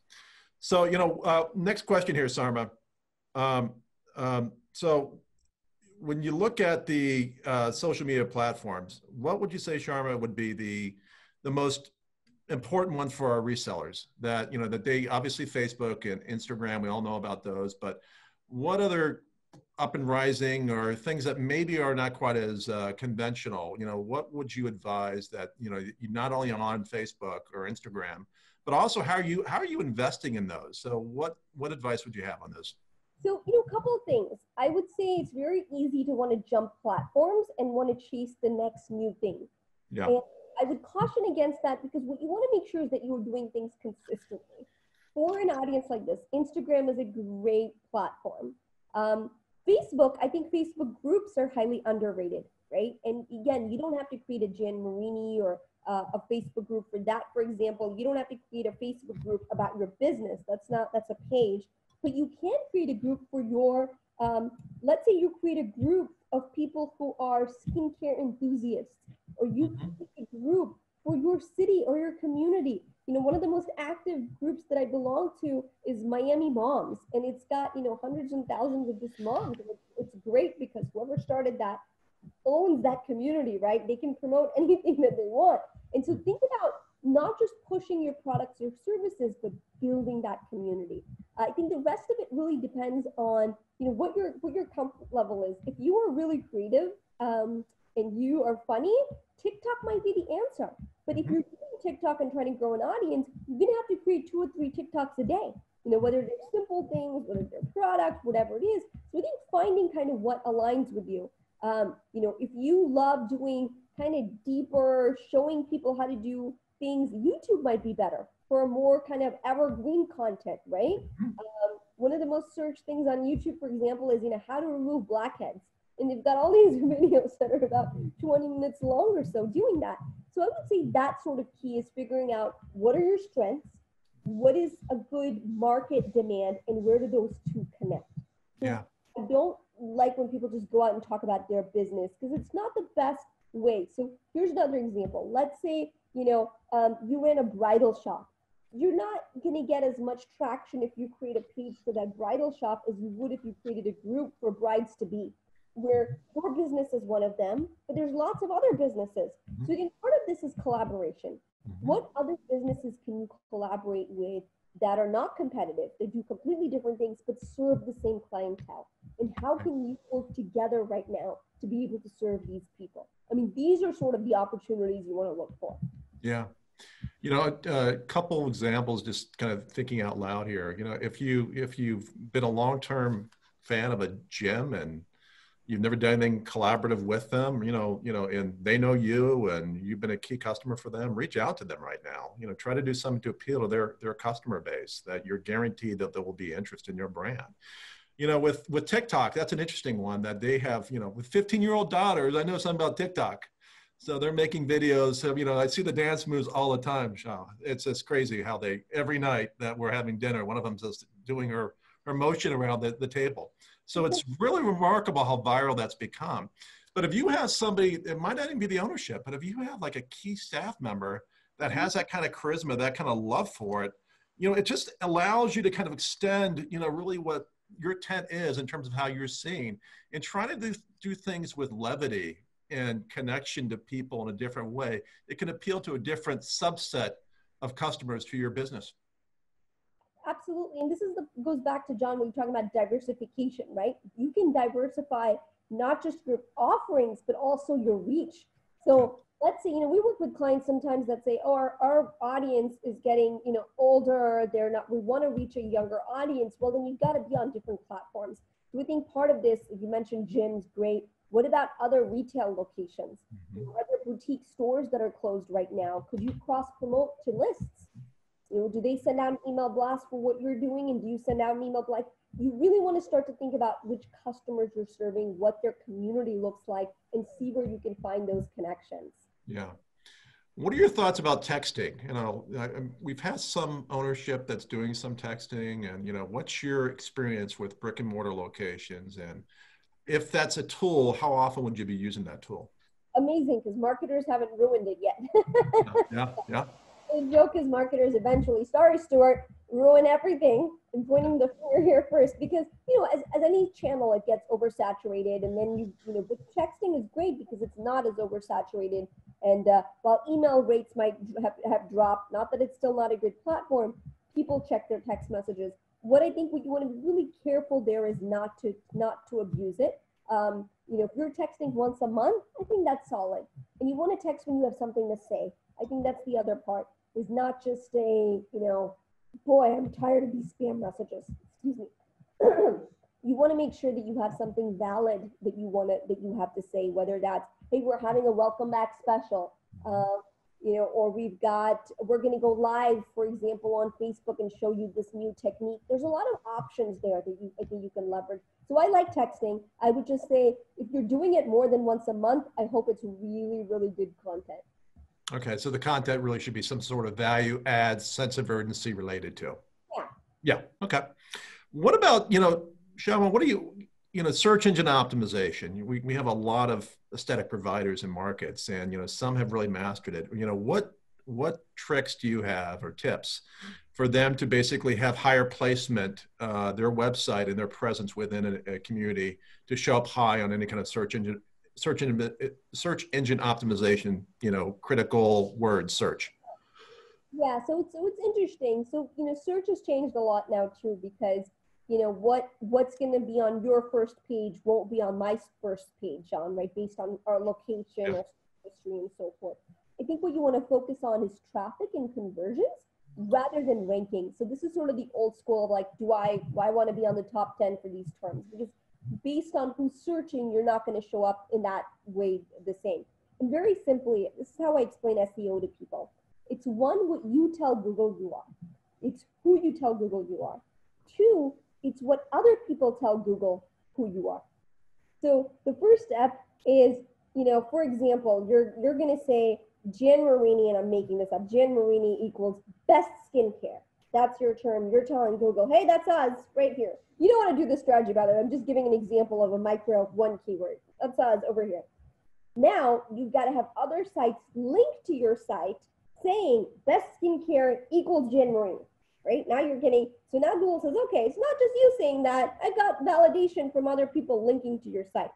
So, next question here, Sarma. So when you look at the social media platforms, what would you say, Sharma, would be the most important one for our resellers? That that they, obviously Facebook and Instagram, we all know about those, but what other up and rising or things that maybe are not quite as conventional, what would you advise that you not only on Facebook or Instagram, but also how are you investing in those? So what advice would you have on those? So, a couple of things. I would say it's very easy to want to jump platforms and want to chase the next new thing. Yeah. And I would caution against that, because what you want to make sure is that you are doing things consistently. For an audience like this, Instagram is a great platform. Facebook, I think Facebook groups are highly underrated. right? And again, you don't have to create a Jan Marini or a Facebook group for that. For example, you don't have to create a Facebook group about your business. That's a page, but you can create a group for your, let's say you create a group of people who are skincare enthusiasts, or you create a group for your city or your community. You know, one of the most active groups that I belong to is Miami Moms, and it's got, you know, hundreds and thousands of just moms. It's great because whoever started that owns that community, right? They can promote anything that they want. And so think about not just pushing your products or services, but building that community. I think the rest of it really depends on, you know, what your comfort level is. If you are really creative and you are funny, TikTok might be the answer. But if you're doing TikTok and trying to grow an audience, you're gonna have to create 2 or 3 TikToks a day. You know, whether they're simple things, whether they're products, whatever it is. So I think finding kind of what aligns with you. You know, if you love doing kind of deeper, showing people how to do things, YouTube might be better for more kind of evergreen content, right? One of the most searched things on YouTube, for example, is, you know, how to remove blackheads. And they've got all these videos that are about 20 minutes long or so doing that. So I would say that sort of key is figuring out what are your strengths, what is a good market demand, and where do those two connect. Yeah. I don't like when people just go out and talk about their business because it's not the best way. So here's another example. Let's say, you know, you ran a bridal shop. You're not going to get as much traction if you create a page for that bridal shop as you would if you created a group for brides to be, where your business is one of them, but there's lots of other businesses. So again, part of this is collaboration. What other businesses can you collaborate with that are not competitive? They do completely different things, but serve the same clientele. And how can you work together right now to be able to serve these people? I mean, these are sort of the opportunities you want to look for. Yeah. You know, a couple examples, just kind of thinking out loud here. You know, if you've been a long-term fan of a gym and you've never done anything collaborative with them, you know, and they know you and you've been a key customer for them, reach out to them right now. You know, try to do something to appeal to their customer base that you're guaranteed that there will be interest in your brand. You know, with TikTok, that's an interesting one that they have, you know, with 15-year-old daughters, I know something about TikTok. So they're making videos of, you know, I see the dance moves all the time, Shama. It's just crazy how they, every night that we're having dinner, one of them's just doing her motion around the table. So it's really remarkable how viral that's become. But if you have somebody, it might not even be the ownership, but if you have like a key staff member that has that kind of charisma, that kind of love for it, you know, it just allows you to kind of extend, you know, really what your tent is in terms of how you're seen, and try to do things with levity and connection to people in a different way. It can appeal to a different subset of customers to your business. Absolutely. And this is goes back to John, when you're talking about diversification, right? You can diversify not just your offerings, but also your reach. So let's say, you know, we work with clients sometimes that say, oh, our audience is getting, you know, older. We want to reach a younger audience. Well, then you've got to be on different platforms. So we think part of this, you mentioned gyms, great. What about other retail locations? Are there boutique stores that are closed right now? Could you cross promote to lists? You know, do they send out an email blast for what you're doing, and do you send out an email blast? You really want to start to think about which customers you're serving, what their community looks like, and see where you can find those connections. Yeah. What are your thoughts about texting? You know, we've had some ownership that's doing some texting, and, you know, what's your experience with brick and mortar locations? And if that's a tool, how often would you be using that tool? Amazing, because marketers haven't ruined it yet. Yeah. The joke is marketers eventually, sorry, Stuart, ruin everything and pointing the finger here first, because, you know, as any channel, it gets oversaturated. And then, you know, but texting is great because it's not as oversaturated. And while email rates might have dropped, not that it's still not a good platform, people check their text messages. What I think what you want to be really careful there is not to abuse it. You know, if you're texting once a month, I think that's solid. And you want to text when you have something to say. I think that's the other part, is not just a, you know, boy, I'm tired of these spam messages. Excuse me. You want to make sure that you have something valid that you have to say, whether that's, hey, we're having a welcome back special. You or we're going to go live, for example, on Facebook and show you this new technique. There's a lot of options there that I think you can leverage. So I like texting. I would just say, if you're doing it more than once a month, I hope it's really, really good content. Okay, so the content really should be some sort of value add, sense of urgency related to. Yeah. Yeah, okay. What about, Shama, what do search engine optimization? We have a lot of aesthetic providers and markets, and, some have really mastered it. What tricks do you have or tips for them to basically have higher placement, their website and their presence within a community to show up high on any kind of search engine optimization, critical word search? Yeah, so it's interesting. So, search has changed a lot now too, because, what's going to be on your first page won't be on my first page, John, right? Based on our location, our history, and so forth. I think what you want to focus on is traffic and conversions rather than ranking. So this is sort of the old school of like, do I want to be on the top 10 for these terms? Because based on who's searching, you're not going to show up in that way the same. And very simply, this is how I explain SEO to people. It's one, what you tell Google you are. It's who you tell Google you are. Two, it's what other people tell Google who you are. So the first step is, for example, you're going to say Jan Marini, and I'm making this up, Jan Marini equals best skincare. That's your term. You're telling Google, hey, that's us right here. You don't want to do this strategy, by the way. I'm just giving an example of a micro one keyword. That's us over here. Now you've got to have other sites link to your site saying best skincare equals Jan Marini, right? Now you're getting, so now Google says, okay, it's not just you saying that. I got validation from other people linking to your site.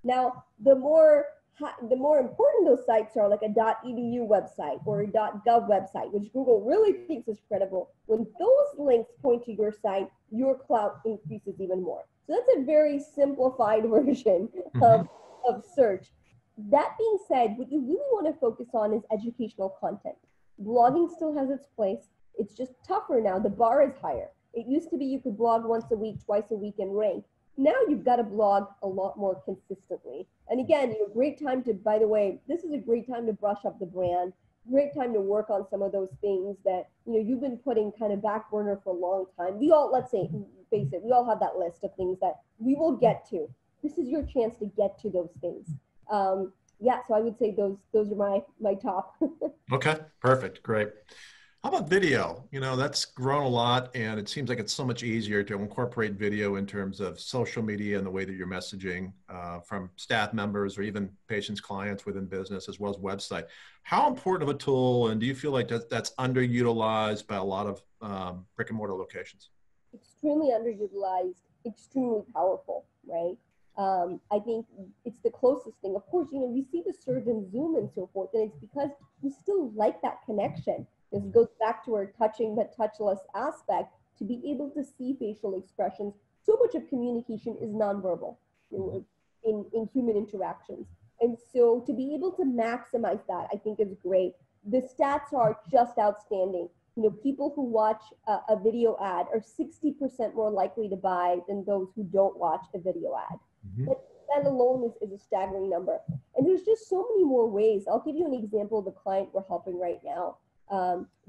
Now, the more important those sites are, like a .edu website or a .gov website, which Google really thinks is credible, when those links point to your site, your clout increases even more. So that's a very simplified version of search. That being said, what you really want to focus on is educational content. Blogging still has its place. It's just tougher now. The bar is higher. It used to be you could blog once a week, twice a week and rank. Now you've got to blog a lot more consistently. And again, a great time to, by the way, this is a great time to brush up the brand, great time to work on some of those things that, you've been putting kind of back burner for a long time. We all, let's say, face it, we all have that list of things that we will get to. This is your chance to get to those things. Yeah, so I would say those are my top. Okay, perfect, great. How about video? That's grown a lot, and it seems like it's so much easier to incorporate video in terms of social media and the way that you're messaging from staff members or even patients, clients within business, as well as website. How important of a tool, and do you feel like that's underutilized by a lot of brick and mortar locations? Extremely underutilized, extremely powerful, right? I think it's the closest thing. Of course, we see the surge in Zoom and so forth, and it's because we still like that connection. This goes back to our touching but touchless aspect, to be able to see facial expressions. So much of communication is nonverbal in human interactions. And so to be able to maximize that, I think is great. The stats are just outstanding. People who watch a video ad are 60% more likely to buy than those who don't watch a video ad. That alone is a staggering number. And there's just so many more ways. I'll give you an example of the client we're helping right now.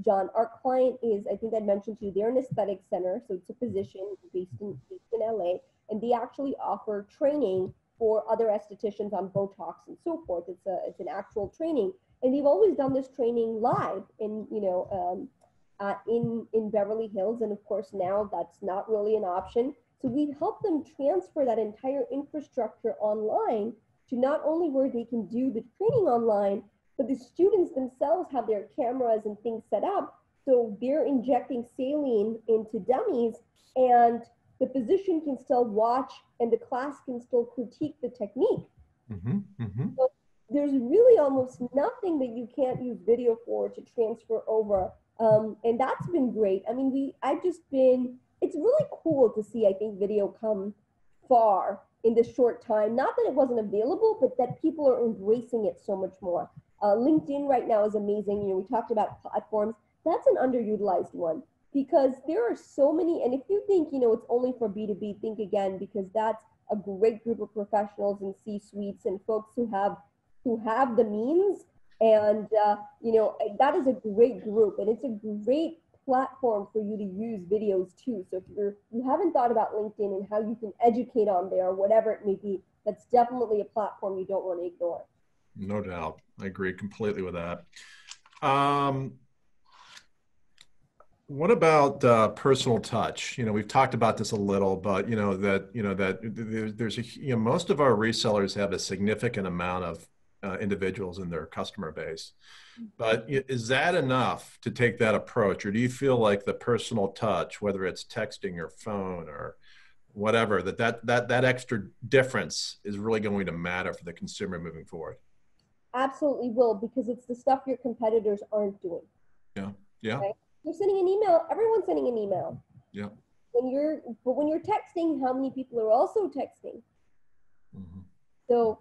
John, our client is, I think I mentioned to you, they're an aesthetic center. So it's a physician based in LA, and they actually offer training for other estheticians on Botox and so forth. It's an actual training. And they've always done this training live in Beverly Hills. And of course, now that's not really an option. So we help them transfer that entire infrastructure online to not only where they can do the training online, but the students themselves have their cameras and things set up. So they're injecting saline into dummies, and the physician can still watch and the class can still critique the technique. So there's really almost nothing that you can't use video for to transfer over. And that's been great. I mean, it's really cool to see, I think, video come far in this short time. Not that it wasn't available, but that people are embracing it so much more. LinkedIn right now is amazing. We talked about platforms. That's an underutilized one, because there are so many. And if you think, it's only for B2B, think again, because that's a great group of professionals in C-suites and folks who have the means And, that is a great group, and it's a great platform for you to use videos too. So if you haven't thought about LinkedIn and how you can educate on there, whatever it may be, that's definitely a platform you don't want to ignore. No doubt. I agree completely with that. What about personal touch? We've talked about this a little, but most of our resellers have a significant amount of individuals in their customer base. But is that enough to take that approach, or do you feel like the personal touch, whether it's texting or phone or whatever, that extra difference is really going to matter for the consumer moving forward? Absolutely will, because it's the stuff your competitors aren't doing. Yeah. Yeah. Right? You're sending an email. Everyone's sending an email. Yeah. When you're texting, how many people are also texting? Mm-hmm. So,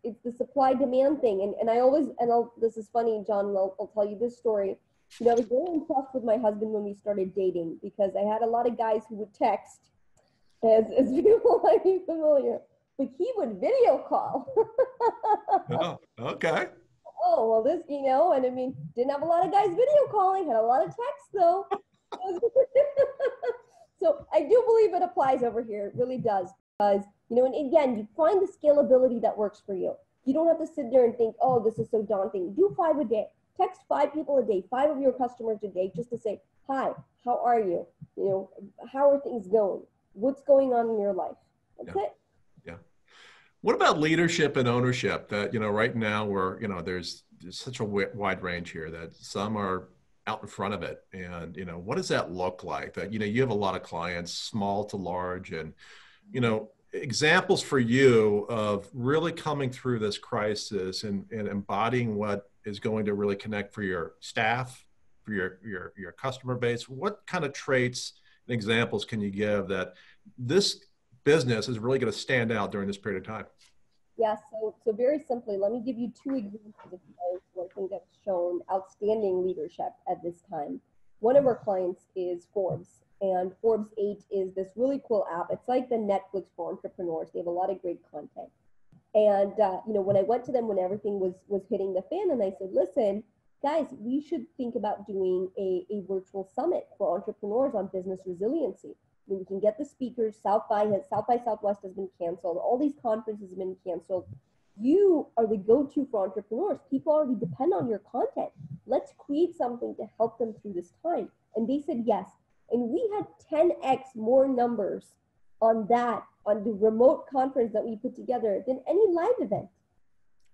it's the supply demand thing. And this is funny, John, I'll tell you this story. I was very impressed with my husband when we started dating, because I had a lot of guys who would text, as people might be familiar, but he would video call. Oh, okay. Oh, well, this, and I mean, didn't have a lot of guys video calling, had a lot of texts though. So I do believe it applies over here. It really does. Because, and again, you find the scalability that works for you. You don't have to sit there and think, oh, this is so daunting. Do 5 a day. Text 5 people a day, 5 of your customers a day, just to say, hi, how are you? How are things going? What's going on in your life? That's it. Yeah. What about leadership and ownership? That, right now there's such a wide range here that some are out in front of it. And, what does that look like? That, you have a lot of clients, small to large, and, examples for you of really coming through this crisis and embodying what is going to really connect for your staff, for your customer base. What kind of traits and examples can you give that this business is really going to stand out during this period of time? Yeah, so very simply, let me give you 2 examples of clients who I think have shown outstanding leadership at this time. One of our clients is Forbes, and Forbes 8 is this really cool app. It's like the Netflix for entrepreneurs. They have a lot of great content. And when I went to them when everything was hitting the fan, and I said, listen, guys, we should think about doing a virtual summit for entrepreneurs on business resiliency. We can get the speakers. South by Southwest has been canceled. All these conferences have been canceled. You are the go-to for entrepreneurs. People already depend on your content. Let's create something to help them through this time. And they said yes. And we had 10x more numbers on the remote conference that we put together than any live event,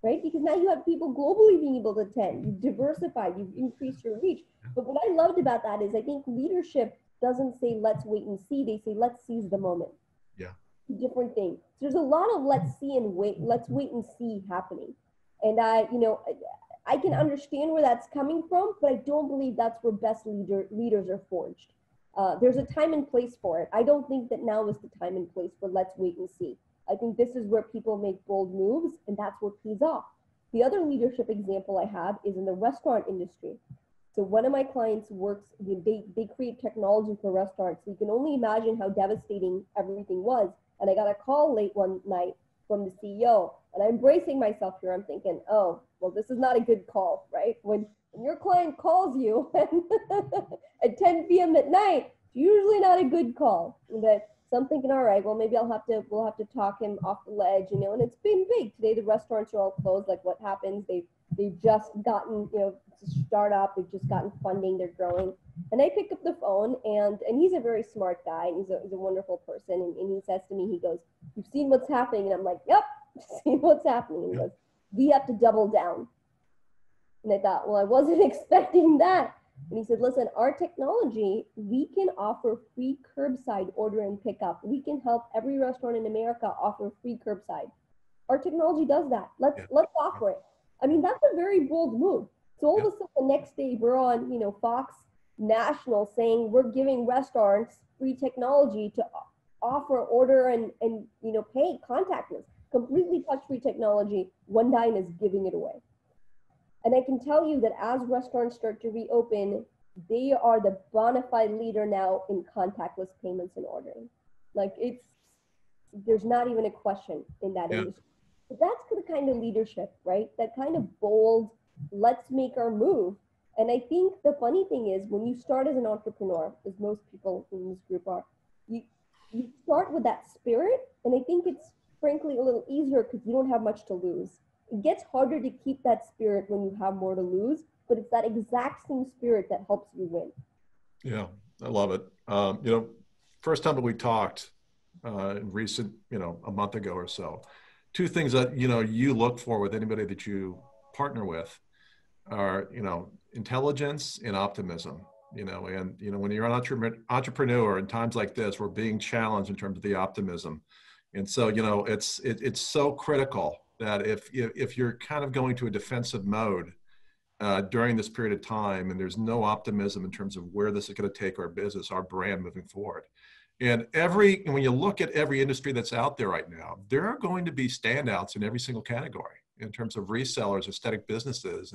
right? Because now you have people globally being able to attend. You've diversified, you've increased your reach. But what I loved about that is I think leadership doesn't say, let's wait and see. They say, let's seize the moment. Yeah. Different thing. So there's a lot of let's see and wait, let's wait and see happening. And I can understand where that's coming from, but I don't believe that's where best leaders are forged. There's a time and place for it. I don't think that now is the time and place for let's wait and see. I think this is where people make bold moves, and that's what pays off. The other leadership example I have is in the restaurant industry. So one of my clients works, they create technology for restaurants. So you can only imagine how devastating everything was. And I got a call late one night from the CEO, and I'm bracing myself here. I'm thinking, oh, well, this is not a good call, right? When your client calls you at 10 p.m. at night, it's usually not a good call. But so I'm thinking, all right, well, maybe we'll have to talk him off the ledge, and it's been big. Today, the restaurants are all closed. Like, what happens? They've just gotten, it's a startup. They've just gotten funding. They're growing. And I pick up the phone, and he's a very smart guy. And he's a wonderful person. And he says to me, he goes, "You've seen what's happening?" And I'm like, "Yep, I've seen what's happening." And he goes, "We have to double down." And I thought, well, I wasn't expecting that. And he said, listen, our technology, we can offer free curbside order and pickup. We can help every restaurant in America offer free curbside. Our technology does that. Let's offer it. I mean, that's a very bold move. So all of a sudden, the next day, we're on, Fox National saying we're giving restaurants free technology to offer order and pay contactless, completely touch-free technology. One Dine is giving it away. And I can tell you that as restaurants start to reopen, they are the bona fide leader now in contactless payments and ordering. Like there's not even a question in that industry. But that's the kind of leadership, right? That kind of bold, let's make our move. And I think the funny thing is when you start as an entrepreneur, as most people in this group are, you, you start with that spirit. And I think it's frankly a little easier because you don't have much to lose. It gets harder to keep that spirit when you have more to lose, but it's that exact same spirit that helps you win. Yeah, I love it. You know, first time that we talked in recent, you know, a month ago or so, two things that, you know, you look for with anybody that you partner with are, you know, intelligence and optimism, you know, and, you know, when you're an entrepreneur in times like this, we're being challenged in terms of the optimism. And so, you know, it's so critical that if you're kind of going to a defensive mode, during this period of time, and there's no optimism in terms of where this is going to take our business, our brand moving forward. And when you look at every industry that's out there right now, there are going to be standouts in every single category in terms of resellers, aesthetic businesses,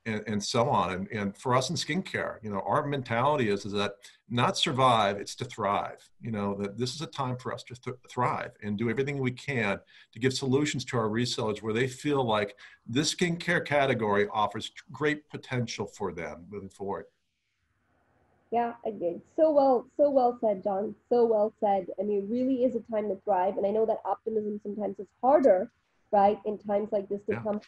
and so on. And for us in skincare, you know, our mentality is that not survive, it's to thrive. You know, that this is a time for us to thrive and do everything we can to give solutions to our resellers where they feel like this skincare category offers great potential for them moving forward. Yeah, I did. So well said, John. So well said. I mean, it really is a time to thrive. And I know that optimism sometimes is harder, right, in times like this to Yeah. come.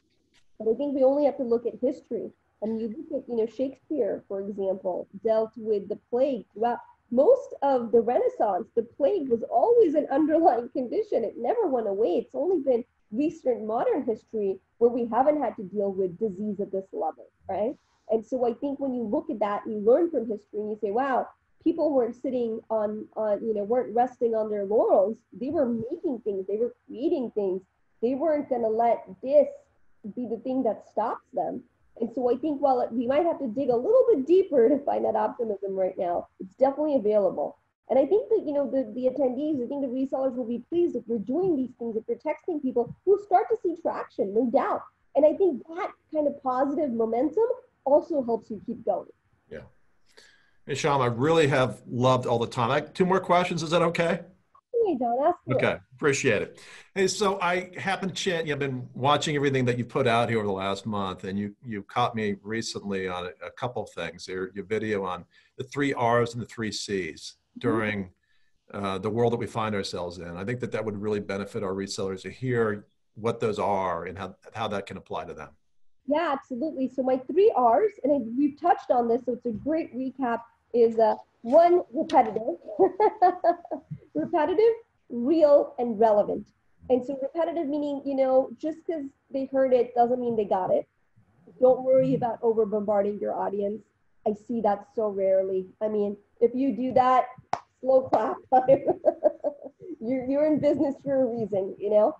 But I think we only have to look at history. And you look at, you know, Shakespeare, for example, dealt with the plague throughout most of the Renaissance. The plague was always an underlying condition. It never went away. It's only been recent modern history where we haven't had to deal with disease at this level, right? And so I think when you look at that, you learn from history and you say, wow, people weren't sitting on, you know, weren't resting on their laurels. They were making things, they were creating things. They weren't going to let this be the thing that stops them. And so I think while we might have to dig a little bit deeper to find that optimism right now, it's definitely available. And I think that, you know, the attendees, I think the resellers will be pleased if you're doing these things, if you're texting people who start to see traction, no doubt. And I think that kind of positive momentum also helps you keep going. Yeah. Hey, Shama, I really have loved all the time. Two more questions. Is that okay? Hey, John, ask me. Okay, appreciate it. Hey, so I happen to chat. You've been watching everything that you put out here over the last month, and you caught me recently on a couple of things. Your video on the 3 R's and the 3 C's during the world that we find ourselves in. I think that would really benefit our resellers to hear what those are and how that can apply to them. Yeah, absolutely. So my 3 R's, and we've touched on this, so it's a great recap, is one, repetitive, repetitive, real, and relevant. And so repetitive meaning, you know, just because they heard it doesn't mean they got it. Don't worry about over bombarding your audience. I see that so rarely. I mean, if you do that, slow clap. You're in business for a reason, you know.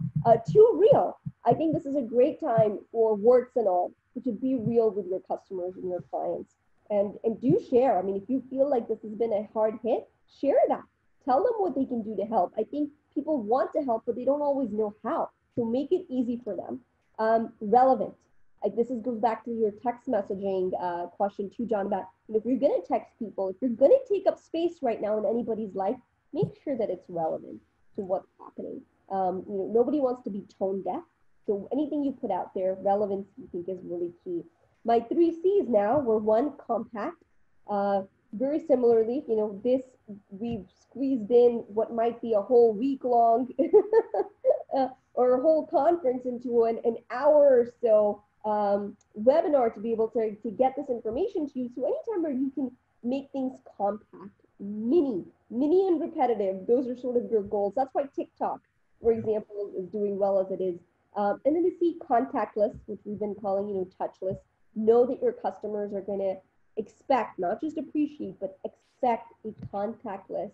Two, real. I think this is a great time for warts and all, to be real with your customers and your clients. And do share. I mean, if you feel like this has been a hard hit, share that. Tell them what they can do to help. I think people want to help, but they don't always know how. So make it easy for them. Relevant. This goes back to your text messaging question too, John, about, you know, if you're going to text people, if you're going to take up space right now in anybody's life, make sure that it's relevant to what's happening. You know, nobody wants to be tone deaf. So anything you put out there, relevance, I think, is really key. My 3 C's now were one, compact. Very similarly, you know, we've squeezed in what might be a whole week long or a whole conference into an hour or so webinar to be able to get this information to you. So anytime where you can make things compact, mini and repetitive, those are sort of your goals. That's why TikTok, for example, is doing well as it is. And then the C, contactless, which we've been calling, you know, touchless. Know that your customers are going to expect, not just appreciate, but expect a contactless,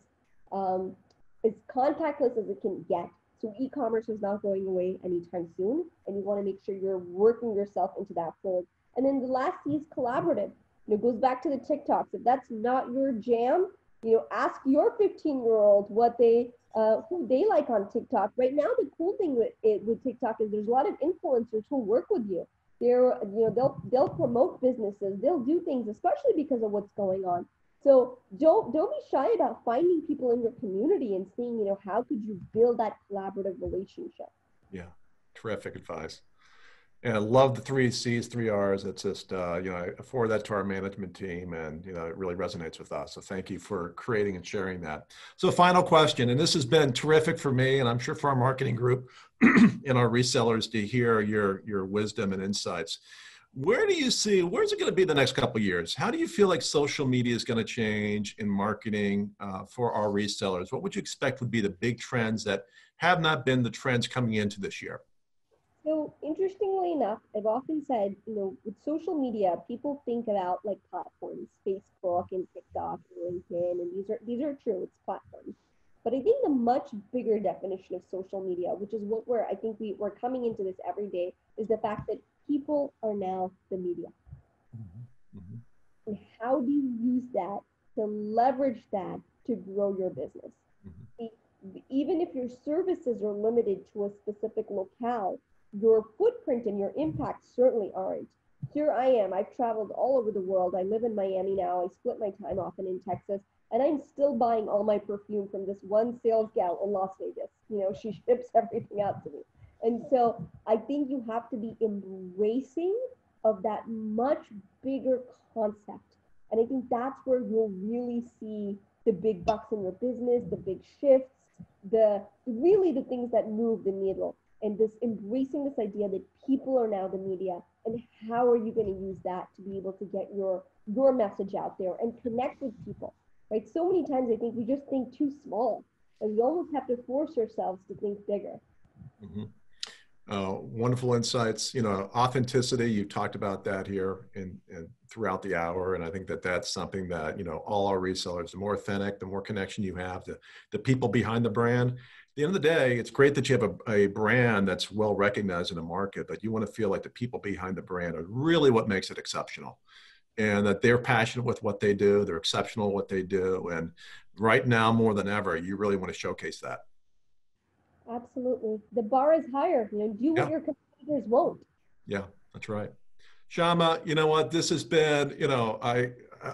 as contactless as it can get. So e-commerce is not going away anytime soon, and you want to make sure you're working yourself into that fold. And then the last C is collaborative. You know, it goes back to the TikToks. If that's not your jam, you know, ask your 15-year-old what who they like on TikTok. Right now, the cool thing with TikTok is there's a lot of influencers who work with you. You know, they'll promote businesses, they'll do things, especially because of what's going on. So don't be shy about finding people in your community and seeing, you know, how could you build that collaborative relationship. Yeah, terrific advice. And I love the 3 C's, 3 R's. It's just, I forward that to our management team, and, it really resonates with us. So thank you for creating and sharing that. So final question, and this has been terrific for me, and I'm sure for our marketing group and our resellers to hear your wisdom and insights. Where do you see, where's it going to be the next couple of years? How do you feel like social media is going to change in marketing for our resellers? What would you expect would be the big trends that have not been the trends coming into this year? So interestingly enough, I've often said, with social media, people think about like platforms, Facebook and TikTok and LinkedIn, and these are true, it's platforms. But I think the much bigger definition of social media, which is what I think we're coming into this every day, is the fact that people are now the media. Mm-hmm. Mm-hmm. And how do you use that to leverage that to grow your business? Mm-hmm. Even if your services are limited to a specific locale, your footprint and your impact certainly aren't. Here I am, I've traveled all over the world. I live in Miami now. I split my time often in Texas, and I'm still buying all my perfume from this one sales gal in Las Vegas. She ships everything out to me. And so I think you have to be embracing of that much bigger concept. And I think that's where you'll really see the big bucks in your business, the big shifts, the things that move the needle. And this embracing this idea that people are now the media, and how are you going to use that to be able to get your message out there and connect with people, right? So many times I think we just think too small, and we almost have to force ourselves to think bigger. Mm-hmm. Wonderful insights. Authenticity, you talked about that here and throughout the hour. And I think that that's something that, all our resellers, the more authentic, the more connection you have to the people behind the brand. At the end of the day, it's great that you have a brand that's well recognized in the market, but you want to feel like the people behind the brand are really what makes it exceptional, and that they're passionate with what they do. They're exceptional at what they do. And right now, more than ever, you really want to showcase that. Absolutely. The bar is higher. Do what your competitors won't. Yeah, that's right. Shama, you know what? This has been,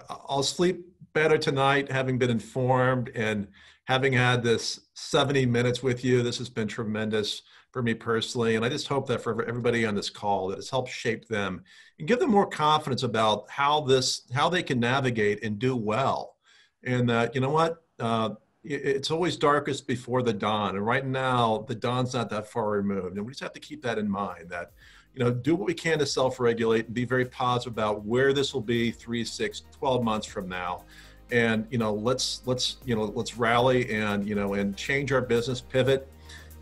I'll sleep better tonight having been informed and having had this 70 minutes with you. This has been tremendous for me personally. And I just hope that for everybody on this call, that it's helped shape them and give them more confidence about how they can navigate and do well. And that, it's always darkest before the dawn. And right now, the dawn's not that far removed. And we just have to keep that in mind, that, do what we can to self-regulate and be very positive about where this will be 3, 6, 12 months from now. And, let's rally and change our business, pivot,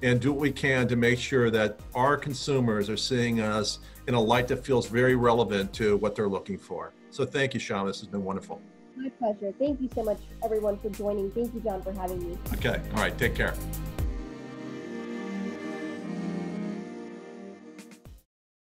and do what we can to make sure that our consumers are seeing us in a light that feels very relevant to what they're looking for. So thank you, Shama. This has been wonderful. My pleasure. Thank you so much, everyone, for joining. Thank you, John, for having me. Okay. All right. Take care.